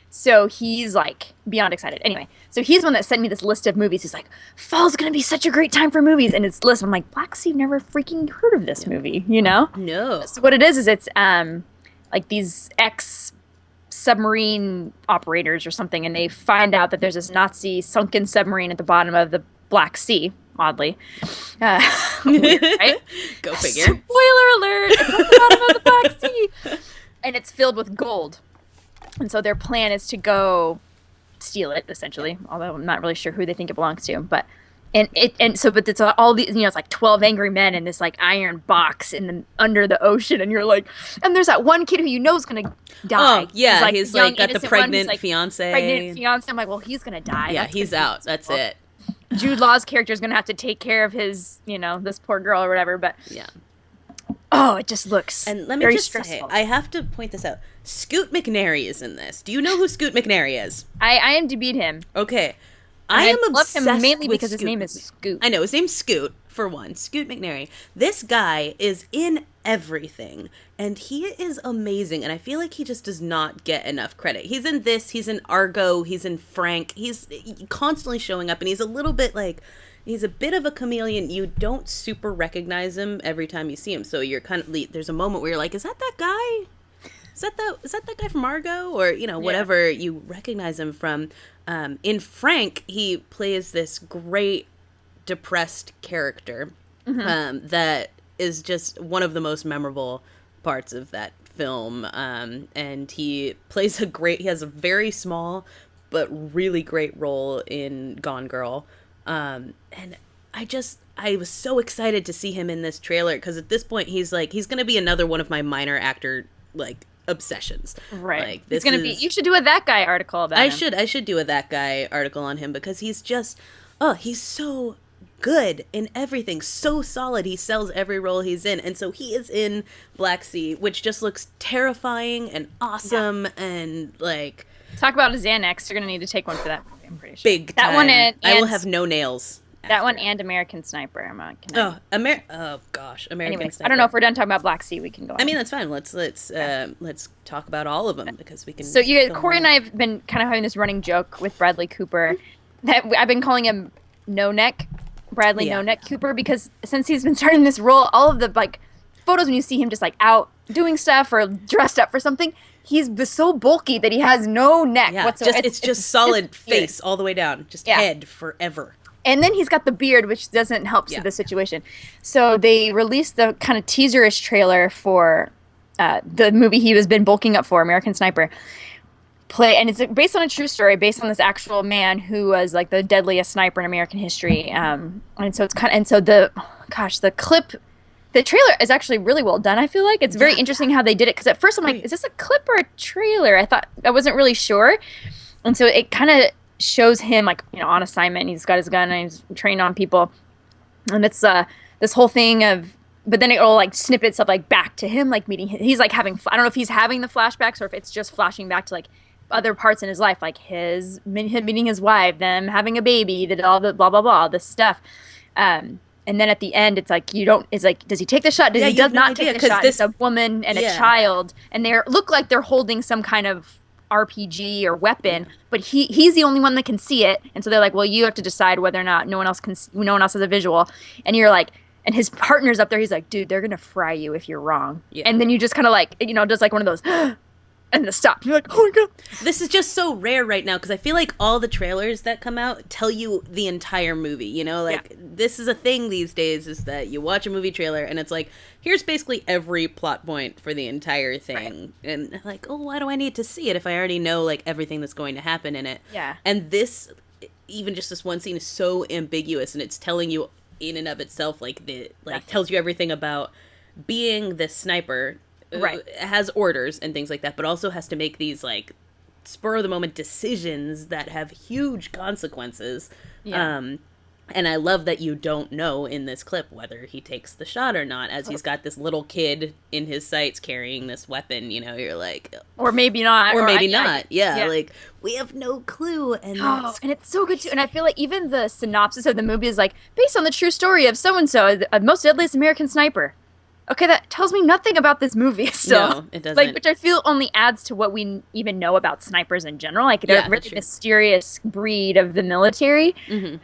So he's like beyond excited. Anyway, so he's the one that sent me this list of movies. He's like, fall's going to be such a great time for movies. And it's list. I'm like, Black Sea, I've never freaking heard of this movie, you know? No. So what it is it's like these ex-submarine operators or something. And they find out that there's this Nazi sunken submarine at the bottom of the Black Sea, oddly. Weird, right? Go figure. Spoiler alert. It's at the bottom of the Black Sea. And it's filled with gold. And so their plan is to go steal it, essentially. Although I'm not really sure who they think it belongs to, but it's all these, it's like 12 angry men in this like iron box under the ocean, and you're like, and there's that one kid who is gonna die. Oh yeah, he's like got the pregnant fiance. I'm like, well, he's gonna die. Yeah, he's out. That's it. Jude Law's character is gonna have to take care of his, this poor girl or whatever. But yeah. Oh, it just looks and let me very just stressful. Say, I have to point this out. Scoot McNairy is in this. Do you know who Scoot McNairy is? I IMDb'd him. Okay. I am love obsessed him mainly with because Scoot. His name is Scoot. I know, his name's Scoot, for one. Scoot McNairy. This guy is in everything, and he is amazing, and I feel like he just does not get enough credit. He's in this, he's in Argo, he's in Frank, he's constantly showing up, and he's a little bit like... He's a bit of a chameleon. You don't super recognize him every time you see him. So you're kind of, there's a moment where you're like, is that guy? Is that guy from Argo? Or, whatever you recognize him from. In Frank, he plays this great depressed character that is just one of the most memorable parts of that film. And he plays he has a very small but really great role in Gone Girl. And I was so excited to see him in this trailer because at this point he's going to be another one of my minor actor obsessions. Right. Like, you should do a That Guy article about him. I should do a That Guy article on him because he's just, he's so good in everything, so solid. He sells every role he's in. And so he is in Black Sea, which just looks terrifying and awesome and like... Talk about a Xanax. You're going to need to take one for that movie, I'm pretty sure. Big time. That one I will have no nails. That one and American Sniper. American anyway, Sniper. I don't know if we're done talking about Black Sea. We can go on. I mean, that's fine. Let's talk about all of them because we can. So Corey and I have been kind of having this running joke with Bradley Cooper that I've been calling him No Neck No Neck Cooper because since he's been starting this role, all of the photos when you see him just out doing stuff or dressed up for something. He's so bulky that he has no neck whatsoever. It's just solid face all the way down. Just head forever. And then he's got the beard, which doesn't help the situation. So they released the kind of teaser-ish trailer for the movie he has been bulking up for, American Sniper. And it's based on a true story, based on this actual man who was the deadliest sniper in American history. And so it's the clip... The trailer is actually really well done, I feel like. It's very interesting how they did it. Because at first I'm like, is this a clip or a trailer? I wasn't really sure. And so it kind of shows him, on assignment. He's got his gun and he's trained on people. And it's this whole thing of... But then it'll, snip itself, back to him, meeting... He's, having... I don't know if he's having the flashbacks or if it's just flashing back to, other parts in his life. Him meeting his wife, them having a baby, all the blah, blah, blah, this stuff. And then at the end, it's does he take the shot? He does not take the shot. It's a woman and a child, and they look like they're holding some kind of RPG or weapon, but he's the only one that can see it, and so they're like, well, you have to decide whether or not no one else has a visual, and you're like, and his partner's up there, he's like, dude, they're gonna fry you if you're wrong, and then you just kind of like, does like one of those. And then stop. You're like, oh my god. This is just so rare right now because I feel like all the trailers that come out tell you the entire movie. This is a thing these days, is that you watch a movie trailer and it's like, here's basically every plot point for the entire thing. Right. And like, oh, why do I need to see it if I already know like everything that's going to happen in it? Yeah. And this, even just this one scene is so ambiguous, and it's telling you in and of itself, tells you everything about being this sniper. Right. Has orders and things like that, but also has to make these like spur of the moment decisions that have huge consequences. Yeah. And I love that you don't know in this clip whether he takes the shot or not, as he's got this little kid in his sights carrying this weapon. You're like, or maybe not, or maybe not. Yeah, like we have no clue, and and it's so good too. And I feel like even the synopsis of the movie is like, based on the true story of so and so, the most deadliest American sniper. Okay, that tells me nothing about this movie still. No, it doesn't. Which I feel only adds to what we even know about snipers in general. Like, they're a really mysterious breed of the military. Mm-hmm.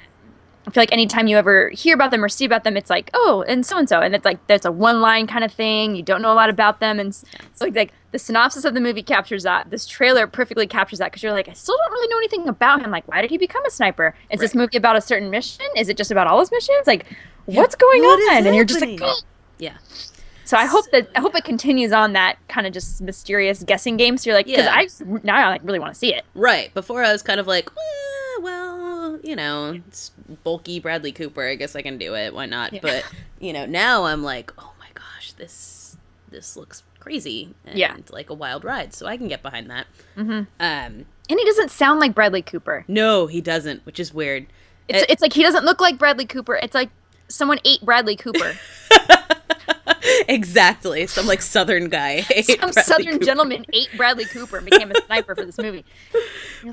I feel like anytime you ever hear about them or see about them, it's like, oh, and so-and-so. And it's like, there's a one-line kind of thing. You don't know a lot about them. And so like the synopsis of the movie captures that. This trailer perfectly captures that, because you're like, I still don't really know anything about him. Like, why did he become a sniper? Is this movie about a certain mission? Is it just about all his missions? Like, what's going on? And you're just like, oh. Yeah. So I hope it continues on that kind of just mysterious guessing game. So you're like, because now I like really want to see it. Right. Before I was kind of like, well, it's bulky Bradley Cooper. I guess I can do it. Why not? Yeah. But now I'm like, oh my gosh, this looks crazy and like a wild ride. So I can get behind that. Mm-hmm. And he doesn't sound like Bradley Cooper. No, he doesn't, which is weird. It's like he doesn't look like Bradley Cooper. It's like someone ate Bradley Cooper. Exactly. Some like Southern guy ate Some Southern gentleman ate Bradley Cooper and became a sniper for this movie.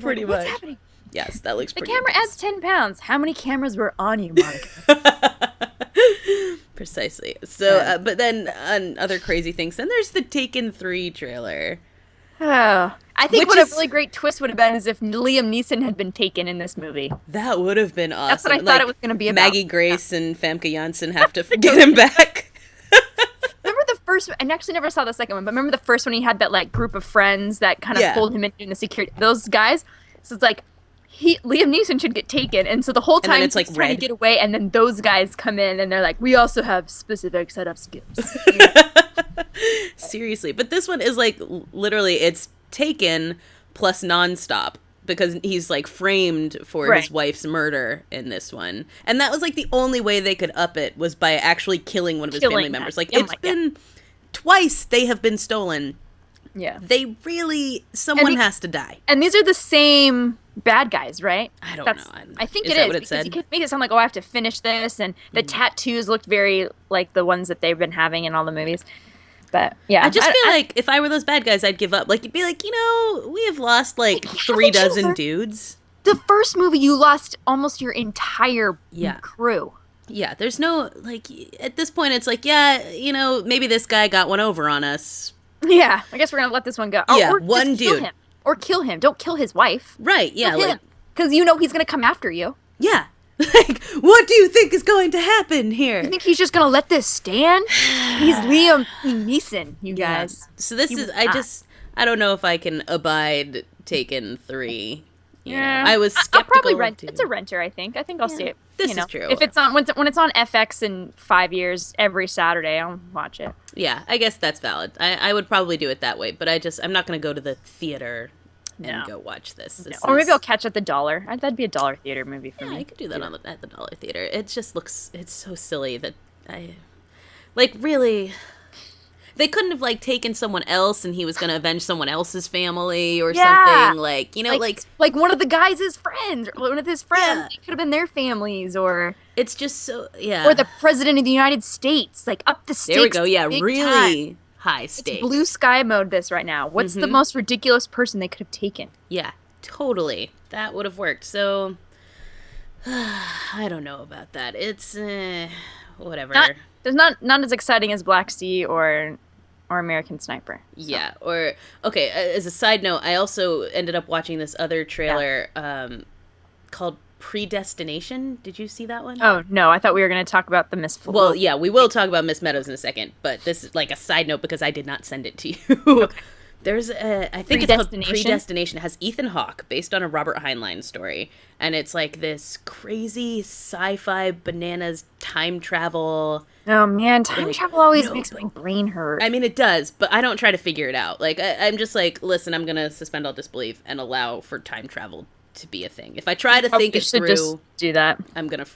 Pretty much. What's happening? Yes, that looks pretty The camera adds 10 pounds. How many cameras were on you, Monica? Precisely. So, but then on other crazy things, then there's the Taken 3 trailer. Oh. I think a really great twist would have been is if Liam Neeson had been taken in this movie. That would have been awesome. That's what I thought it was going to be about. Maggie Grace and Famke Janssen have to get him back. Remember the first, I actually never saw the second one, but remember the first one, he had that like group of friends that kind of pulled him into the security, those guys. So it's like, Liam Neeson should get taken, and so the whole time he's like trying to get away, and then those guys come in and they're like, we also have specific setup skills. Seriously. But this one is like, literally, it's Taken plus Nonstop, because he's like framed for his wife's murder in this one. And that was like the only way they could up it, was by actually killing one of his family members. Like, it's been twice they have been stolen. Yeah. They really, someone has to die. And these are the same bad guys, right? I don't know. I think it is. What it said? You can make it sound like, oh, I have to finish this. And the tattoos looked very like the ones that they've been having in all the movies. But yeah. I just feel like if I were those bad guys, I'd give up. Like, you'd be like, we have lost like 3 dozen dudes. The first movie, you lost almost your entire crew. Yeah, there's no, like, at this point, it's like, maybe this guy got one over on us. Yeah, I guess we're gonna let this one go. Yeah, or one dude. Kill him. Don't kill his wife. Right, yeah. Because he's gonna come after you. Yeah. Like, what do you think is going to happen here? You think he's just gonna let this stand? He's Liam Neeson, you guys. Yeah. So this is, I don't know if I can abide Taken 3. Yeah. I was skeptical. I'll probably rent. It's a renter, I think. I think I'll see it. This is true. If it's on when it's on FX in 5 years, every Saturday, I'll watch it. Yeah, I guess that's valid. I would probably do it that way, but I'm not going to go to the theater and go watch this. Or maybe I'll catch at the Dollar. That'd be a dollar theater movie for me. I could do that at the Dollar Theater. It just looks, it's so silly that really. They couldn't have, like, taken someone else and he was going to avenge someone else's family or something. Like, Like one of the guys' friends. Or one of his friends. Yeah. It could have been their families or... It's just so... Yeah. Or the President of the United States. Like, up the stakes. There we go. Yeah, really high stakes. It's blue sky mode this right now. What's the most ridiculous person they could have taken? Yeah, totally. That would have worked. So... I don't know about that. It's... whatever. Not as exciting as Black Sea or or American Sniper. So. Yeah, or okay. As a side note, I also ended up watching this other trailer called Predestination. Did you see that one? Oh no, I thought we were going to talk about the Miss. Well, yeah, we will talk about Miss Meadows in a second, but this is like a side note because I did not send it to you. Okay. There's I think it's called Predestination. It has Ethan Hawke, based on a Robert Heinlein story, and it's like this crazy sci-fi bananas time travel. Oh man, time travel always makes my brain hurt. I mean, it does, but I don't try to figure it out. Like I'm just like, listen, I'm gonna suspend all disbelief and allow for time travel to be a thing. If I try to think it through, just do that. I'm gonna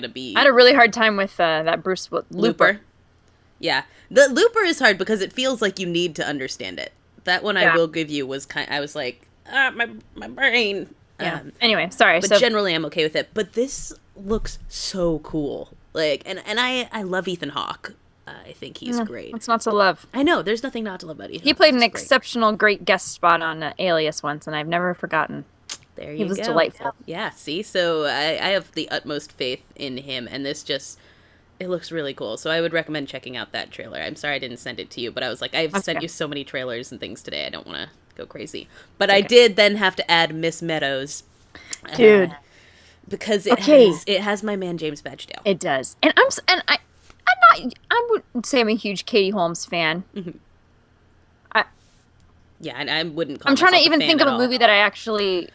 be. I had a really hard time with that Bruce Looper. Yeah, the Looper is hard because it feels like you need to understand it. That one I will give you was I was like, my brain. Yeah. Anyway, sorry. But generally I'm okay with it. But this looks so cool. Like, and I love Ethan Hawke. I think he's great. What's not to love? I know, there's nothing not to love about Ethan He played an exceptional, great guest spot on Alias once, and I've never forgotten. There you go. He was delightful. Yeah, see? So I have the utmost faith in him, and this just... It looks really cool, so I would recommend checking out that trailer. I'm sorry I didn't send it to you, but I was like, I've sent you so many trailers and things today, I don't want to go crazy. But I did then have to add Miss Meadows. Dude. Because it has my man James Badgedale. It does. And I wouldn't say I'm a huge Katie Holmes fan. Mm-hmm. And I wouldn't call I'm trying to even think of a all. movie that I actually...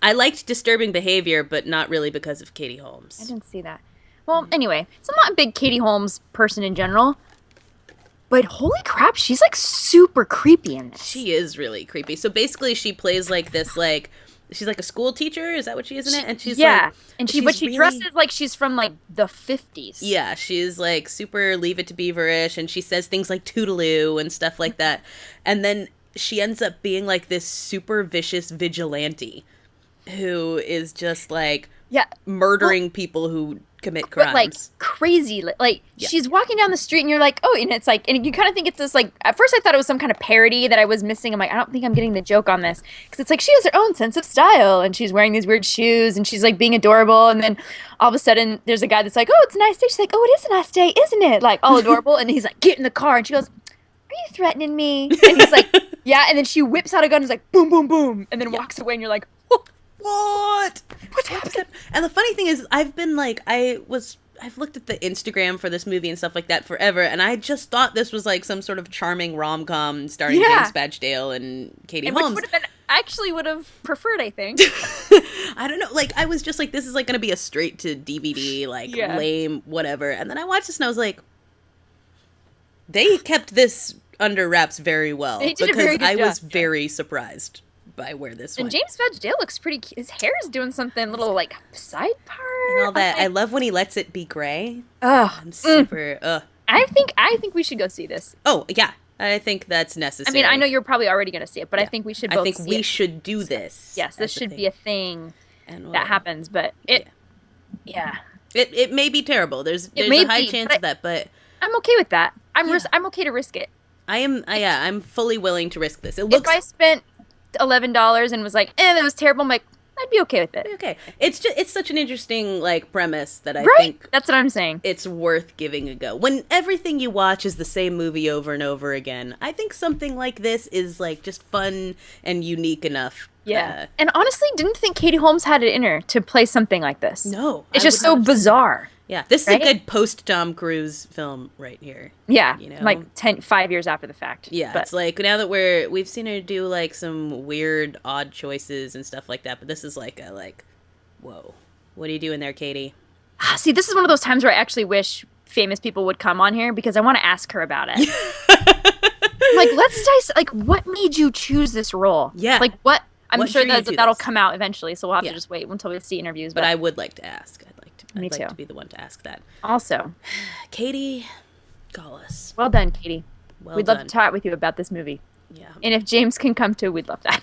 I liked Disturbing Behavior, but not really because of Katie Holmes. I didn't see that. Well, anyway, so I'm not a big Katie Holmes person in general, but holy crap, she's like super creepy in this. She is really creepy. So basically she plays like this, like, she's like a school teacher, is that what she is in it? And she's but she dresses like she's from like the 50s. Yeah, she's like super Leave It to Beaver-ish, and she says things like toodaloo and stuff like that. And then she ends up being like this super vicious vigilante who is just like murdering people who commit crimes. But like crazy, she's walking down the street and you're like, oh, and it's like, and you kind of think it's this like, at first I thought it was some kind of parody that I was missing. I'm like, I don't think I'm getting the joke on this, because it's like she has her own sense of style and she's wearing these weird shoes and she's like being adorable, and then all of a sudden there's a guy that's like, oh, it's a nice day. She's like, oh, it is a nice day, isn't it? Like all adorable, and he's like, get in the car, and she goes, are you threatening me? And he's like, yeah, and then she whips out a gun and is like, boom, boom, boom, and then walks away, and you're like, oh, what? What's happening? And the funny thing is, I've looked at the Instagram for this movie and stuff like that forever, and I just thought this was like some sort of charming rom-com starring James Badgedale and Katie Holmes. Which would have preferred, I think. I don't know, like, I was just like, this is like going to be a straight to DVD, like, lame, whatever. And then I watched this and I was like, they kept this under wraps very well. They did a very good job. I was very surprised by where this went. And James Badgedale looks pretty cute. His hair is doing something, little like side part and all that. I love when he lets it be gray. Oh, I'm super. I think we should go see this. Oh yeah, I think that's necessary. I mean, I know you're probably already going to see it, but I think we should both. I think we should do this. Yes, this should be a thing that happens. But it may be terrible. There's a high chance of that, but I'm okay with that. I'm okay to risk it. I'm fully willing to risk this. If I spent $11 and was like, that was terrible, I'm like, I'd be okay with it. Okay. It's such an interesting like premise that I think that's what I'm saying. It's worth giving a go. When everything you watch is the same movie over and over again, I think something like this is like just fun and unique enough. Yeah. And honestly, didn't think Katie Holmes had it in her to play something like this. No. It's just so bizarre. Yeah, this is a good post-Tom Cruise film right here. Yeah, like 5 years after the fact. Yeah, it's like now that we've seen her do like some weird, odd choices and stuff like that, but this is like whoa, what are you doing there, Katie? See, this is one of those times where I actually wish famous people would come on here because I want to ask her about it. Like, let's dissect, like, what made you choose this role? Yeah. Like, what? I'm sure that'll come out eventually, so we'll have to just wait until we see interviews. But I would like to ask. Me I'd too. like to be the one to ask that. Also, Katie Gullis. Well done, Katie. We'd love to chat with you about this movie. Yeah. And if James can come too, we'd love that.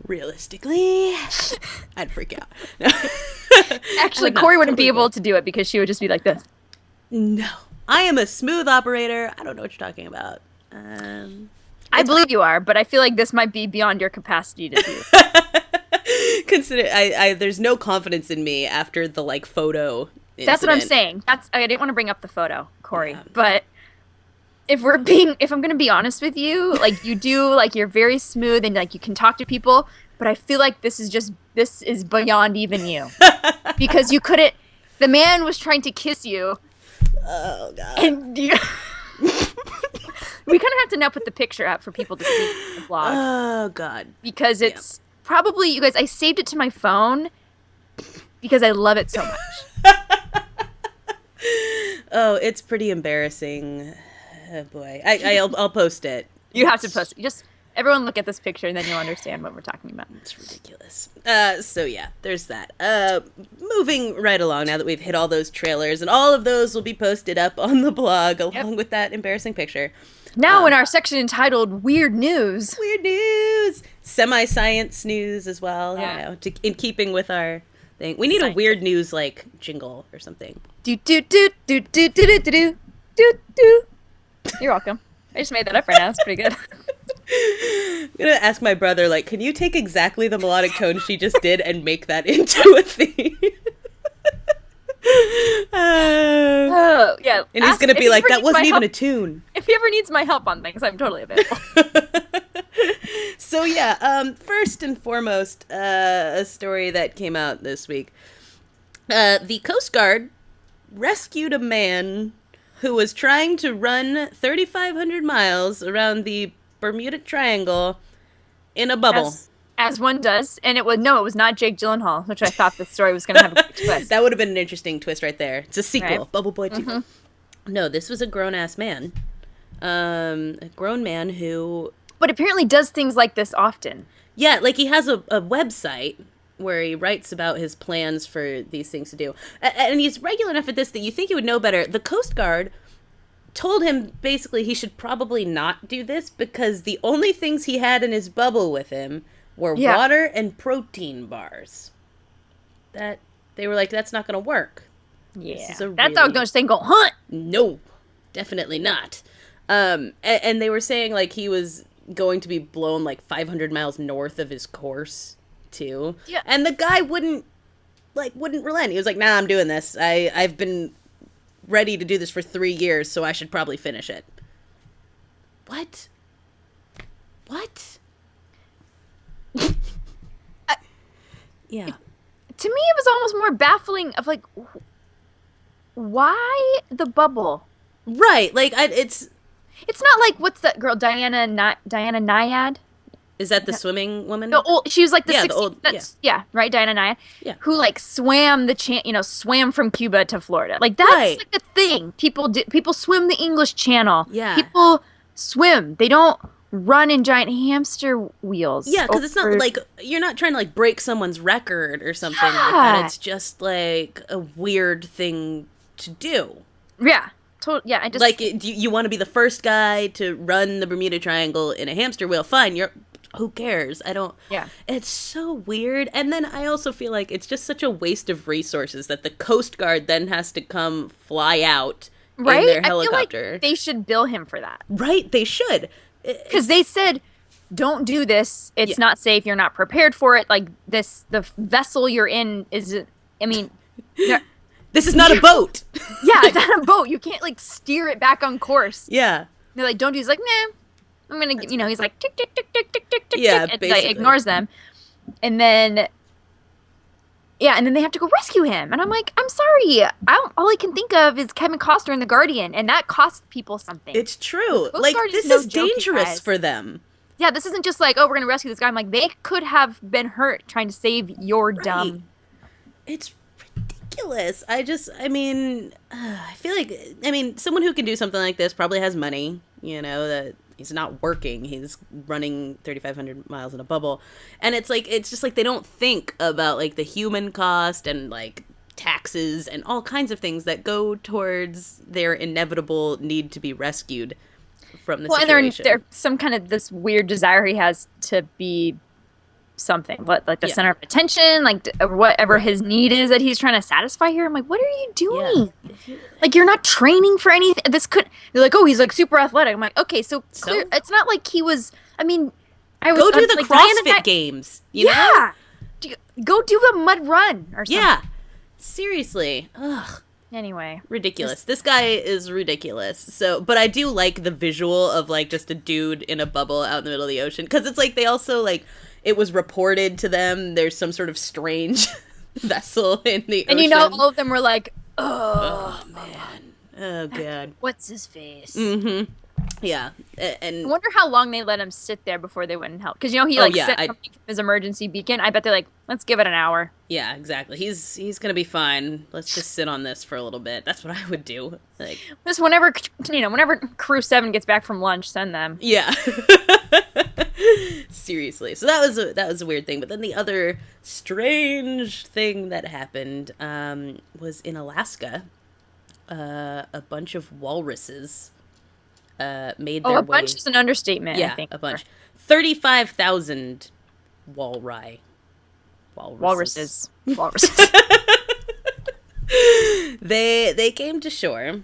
Realistically, I'd freak out. No. Actually, Corey wouldn't be able to do it because she would just be like this. No. I am a smooth operator. I don't know what you're talking about. I believe you are, but I feel like this might be beyond your capacity to do. Consider there's no confidence in me after the photo incident. That's what I'm saying. I didn't want to bring up the photo, Corey, but if I'm gonna be honest with you, like you do, like you're very smooth and like you can talk to people, but I feel like this is beyond even you. Because you couldn't, the man was trying to kiss you. Oh God. And you, we kind of have to now put the picture up for people to see the blog. Oh God. Because it's probably, you guys, I saved it to my phone because I love it so much. Oh, it's pretty embarrassing. Oh boy. I'll post it. You have to post it. Just everyone look at this picture and then you'll understand what we're talking about. It's ridiculous. So yeah, there's that. Moving right along now that we've hit all those trailers, and all of those will be posted up on the blog along with that embarrassing picture. Now in our section entitled Weird News. Weird news. Semi-science news as well, Yeah. you know, in keeping with our thing. We need a weird news like jingle or something. Do do do do do do do do do do. You're welcome. I just made that up right now. It's pretty good. I'm gonna ask my brother, like, can you take exactly the melodic tone she just did and make that into a theme? Oh, yeah. And he's gonna be like, that wasn't even a tune. If he ever needs my help on things, I'm totally available. So yeah, first and foremost, a story that came out this week. The Coast Guard rescued a man who was trying to run 3,500 miles around the Bermuda Triangle in a bubble. As one does. And it was not Jake Gyllenhaal, which I thought the story was going to have a quick twist. That would have been an interesting twist right there. It's a sequel, Right. Bubble Boy 2. No, this was a grown-ass man. A grown man who... But apparently does things like this often. Yeah, like he has a website where he writes about his plans for these things to do. And he's regular enough at this that you think he would know better. The Coast Guard told him basically he should probably not do this because the only things he had in his bubble with him were water and protein bars. That they were like, that's not going to work. Yeah. That dog don't just ain't go hunt. No, definitely not. And they were saying like he was going to be blown like 500 miles north of his course too. Yeah. And the guy wouldn't relent. He was like, nah, I'm doing this. I've been ready to do this for 3 years, so I should probably finish it. What? Yeah. To me, it was almost more baffling of like, why the bubble? Right. Like, it's not like, what's that girl, Diana Nyad? Is that the swimming woman? She was like the 60s. The old, Right, Diana Nyad. Yeah. Who like swam swam from Cuba to Florida. Like that's Right. like a thing. People swim the English Channel. Yeah. People swim. They don't run in giant hamster wheels. Yeah, because it's not like you're not trying to like break someone's record or something like that. It's just like a weird thing to do. Yeah. Yeah, I just like you want to be the first guy to run the Bermuda Triangle in a hamster wheel. Fine, who cares? I don't. Yeah. It's so weird. And then I also feel like it's just such a waste of resources that the Coast Guard then has to come fly out in their helicopter. I feel like they should bill him for that. Right, they should. Because they said, don't do this. It's not safe. You're not prepared for it. Like the vessel you're in is, I mean. This is not a boat. Yeah, it's not a boat. You can't like steer it back on course. Yeah. They're like, don't do. He's like, nah. I'm gonna, he's like, tick, tick, tick, tick, tick, tick, tick, yeah, tick, and basically. like, ignores them, and then they have to go rescue him, and I'm like, I'm sorry, all I can think of is Kevin Costner in The Guardian, and that cost people something. It's true. Coast Like Guard this no is joke, you dangerous guys. for them. Yeah, this isn't just like, oh, we're gonna rescue this guy. I'm like, they could have been hurt trying to save your dumb. It's ridiculous. I feel like, someone who can do something like this probably has money, that he's not working. He's running 3,500 miles in a bubble. And it's just like they don't think about like the human cost and like taxes and all kinds of things that go towards their inevitable need to be rescued from the situation. And there's some kind of this weird desire he has to be something, like the center of attention, like whatever his need is that he's trying to satisfy here. I'm like, what are you doing? Yeah. Like, you're not training for anything. They're like, oh, he's like super athletic. I'm like, okay, so it's not like he was. I mean, go do the CrossFit games. You know? Go do a mud run or something. Yeah, seriously. Ugh. Anyway. Ridiculous. This guy is ridiculous. So, but I do like the visual of, like, just a dude in a bubble out in the middle of the ocean. Because it's like, they also, like, it was reported to them there's some sort of strange vessel in the ocean. And you know, all of them were like, oh man. Oh, God. What's his face? Mm-hmm. Yeah. And I wonder how long they let him sit there before they went and helped. Because, you know, he, set from his emergency beacon. I bet they're like, let's give it an hour. Yeah, exactly. He's going to be fine. Let's just sit on this for a little bit. That's what I would do. Like, just whenever Crew 7 gets back from lunch, send them. Yeah. Seriously. So that was a weird thing. But then the other strange thing that happened was in Alaska. A bunch of walruses made their way. A bunch is an understatement, yeah, I think. A bunch. 35,000 walruses. They came to shore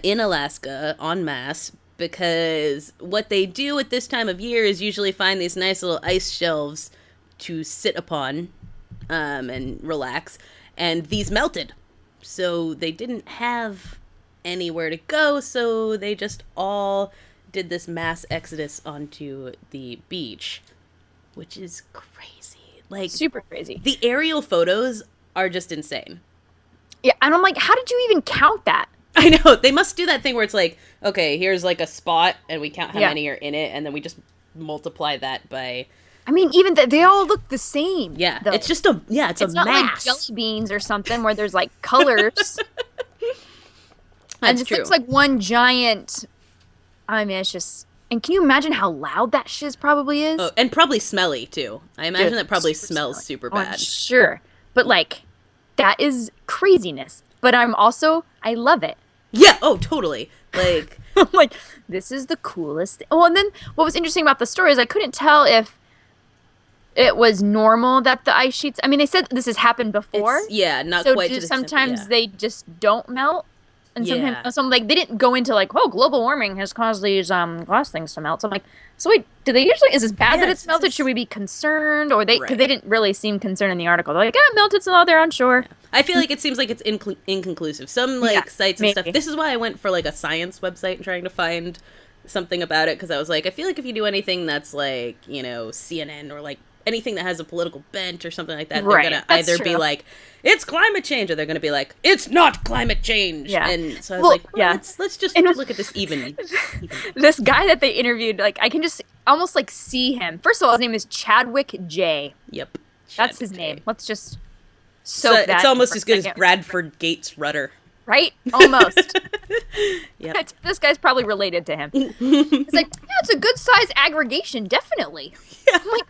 in Alaska en masse because what they do at this time of year is usually find these nice little ice shelves to sit upon and relax, and these melted. So they didn't have anywhere to go, so they just all did this mass exodus onto the beach, which is crazy. Like, super crazy. The aerial photos are just insane. Yeah, and I'm like, how did you even count that? I know. They must do that thing where it's like, okay, here's like a spot, and we count how many are in it, and then we just multiply that by... I mean, even they all look the same. Yeah, though. It's just a it's a not mass. Like jelly beans or something where there's like colors. And it looks like one giant. I mean, it's just. And can you imagine how loud that shiz probably is? Oh, and probably smelly too. I imagine that probably smells super bad. I'm sure, but like, that is craziness. But I love it. Yeah. Oh, totally. Like, I'm like, this is the coolest thing. Well, and then what was interesting about the story is I couldn't tell if it was normal that the ice sheets. I mean, they said this has happened before. Not so quite. So to sometimes they just don't melt, and sometimes like they didn't go into like, oh, global warming has caused these glass things to melt. So I'm like, so wait, do they usually? Is this bad that it's melted? Should we be concerned, or because they didn't really seem concerned in the article? They're like, it melted, so they're unsure. Yeah. I feel like it seems like it's inconclusive. Some sites and stuff. This is why I went for like a science website and trying to find something about it, because I was like, I feel like if you do anything that's like, you know, CNN or like anything that has a political bent or something like that, they're gonna either be like, it's climate change, or they're gonna be like, it's not climate change. Yeah. And so I was let's just look at this even. This guy that they interviewed, like, I can just almost like see him. First of all, his name is Chadwick J. Yep. That's his name. Let's just soak that. It's almost as good as Bradford Gates Rudder. Right? Almost. Yeah. This guy's probably related to him. It's like, yeah, it's a good size aggregation, definitely. Yeah. I'm like,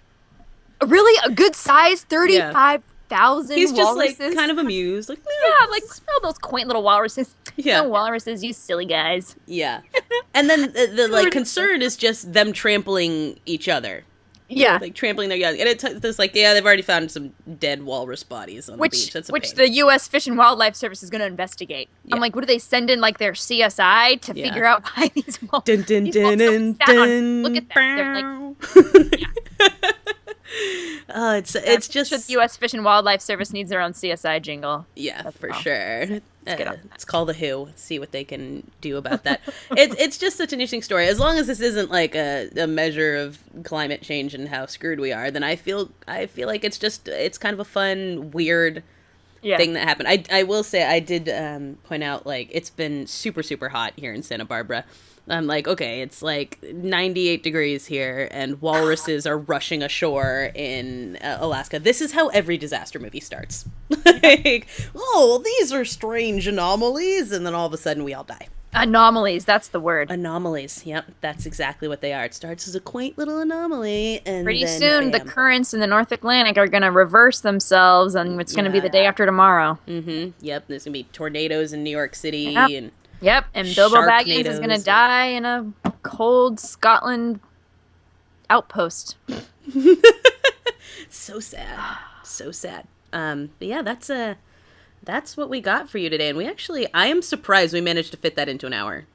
really? A good size? 35,000 He's just walruses? like kind of amused. Like, yeah, like, smell those quaint little walruses. Yeah. No walruses, you silly guys. Yeah. And then the like concern is just them trampling each other. Yeah. Like trampling their young. And it's like, yeah, they've already found some dead walrus bodies on the beach. That's which the U.S. Fish and Wildlife Service is going to investigate. Yeah. I'm like, what do they send in, like, their CSI to figure out why these walruses sound? Look at that. They're like... Yeah. Oh, it's just the U.S. Fish and Wildlife Service needs their own CSI jingle. Yeah, that's for sure. Let's call the Who, see what they can do about that. It's just such an interesting story. As long as this isn't like a measure of climate change and how screwed we are, then I feel like it's kind of a fun, weird thing that happened. I will say I did point out, like, it's been super, super hot here in Santa Barbara. I'm like, okay, it's like 98 degrees here, and walruses are rushing ashore in Alaska. This is how every disaster movie starts. Like, oh, these are strange anomalies, and then all of a sudden we all die. Anomalies, that's the word. Anomalies, yep, that's exactly what they are. It starts as a quaint little anomaly, and pretty soon the currents in the North Atlantic are going to reverse themselves, and it's going to be the day after tomorrow. Mm-hmm, yep, there's going to be tornadoes in New York City, and... Yep, and Bilbo Baggins is going to die in a cold Scotland outpost. So sad. So sad. But yeah, that's what we got for you today. And I am surprised we managed to fit that into an hour.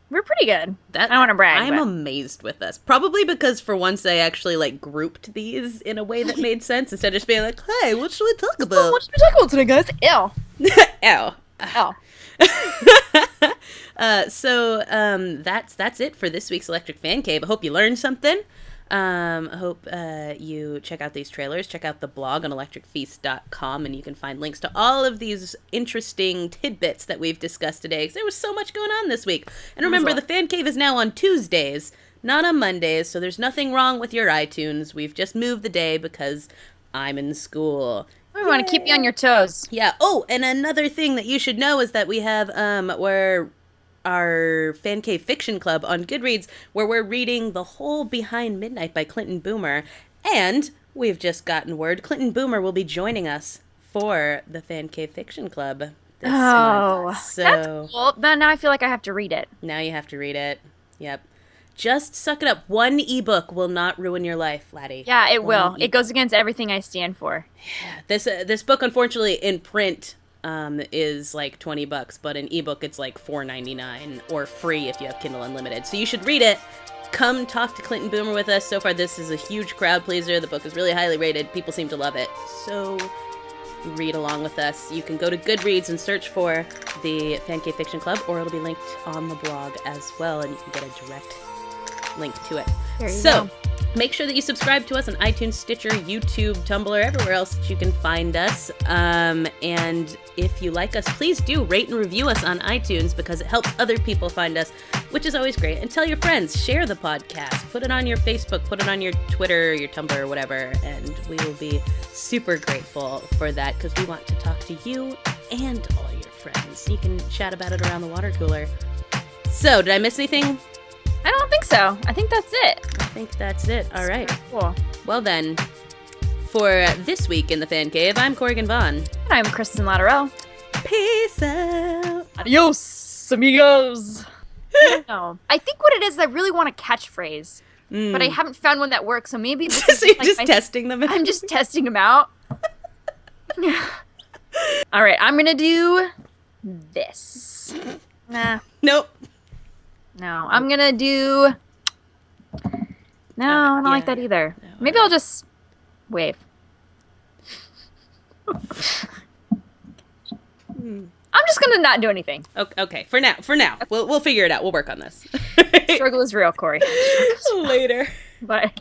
We're pretty good. I don't want to brag. I'm amazed with us. Probably because for once I actually like grouped these in a way that made sense instead of just being like, hey, what should we talk about? What should we talk about today, guys? Ew. Ew. Oh. That's it for this week's Electric Fan Cave. I hope you learned something. I hope you check out these trailers. Check out the blog on electricfeast.com, and you can find links to all of these interesting tidbits that we've discussed today, because there was so much going on this week. And remember, the Fan Cave is now on Tuesdays, not on Mondays, so there's nothing wrong with your iTunes. We've just moved the day because I'm in school. We want to keep you on your toes. Yeah. Oh, and another thing that you should know is that we have our Fan Cave Fiction Club on Goodreads, where we're reading The Whole Behind Midnight by Clinton Boomer. And we've just gotten word Clinton Boomer will be joining us for the Fan Cave Fiction Club this month. So that's cool. Now I feel like I have to read it. Now you have to read it. Yep. Just suck it up. One ebook will not ruin your life, laddie. Yeah, it will. It goes against everything I stand for. Yeah. This book, unfortunately, in print is like $20, but in ebook it's like $4.99 or free if you have Kindle Unlimited. So you should read it. Come talk to Clinton Boomer with us. So far, this is a huge crowd pleaser. The book is really highly rated. People seem to love it. So read along with us. You can go to Goodreads and search for the Fan Cave Fiction Club, or it'll be linked on the blog as well, and you can get a direct link to it. So make sure that you subscribe to us on iTunes, Stitcher, YouTube, Tumblr, everywhere else that you can find us. And if you like us, please do rate and review us on iTunes, because it helps other people find us, which is always great. And tell your friends, share the podcast, put it on your Facebook, put it on your Twitter, your Tumblr, or whatever, and we will be super grateful for that, because we want to talk to you and all your friends. You can chat about it around the water cooler. So, did I miss anything? I don't think so. I think that's it. I think that's it. All right. Cool. Well then, for this week in the Fan Cave, I'm Corrigan Vaughn. And I'm Kristen Latterell. Peace out. Adios, amigos. No. I think what it is, I really want a catchphrase, but I haven't found one that works. So maybe this is So you're like just testing them out? I'm just testing them out. All right, I'm gonna do this. Nah. Nope. No, I'm gonna do. No, I don't like that either. No, Maybe I'll just wave. I'm just gonna not do anything. Okay. For now. We'll figure it out. We'll work on this. Struggle is real, Corey. Later. Bye.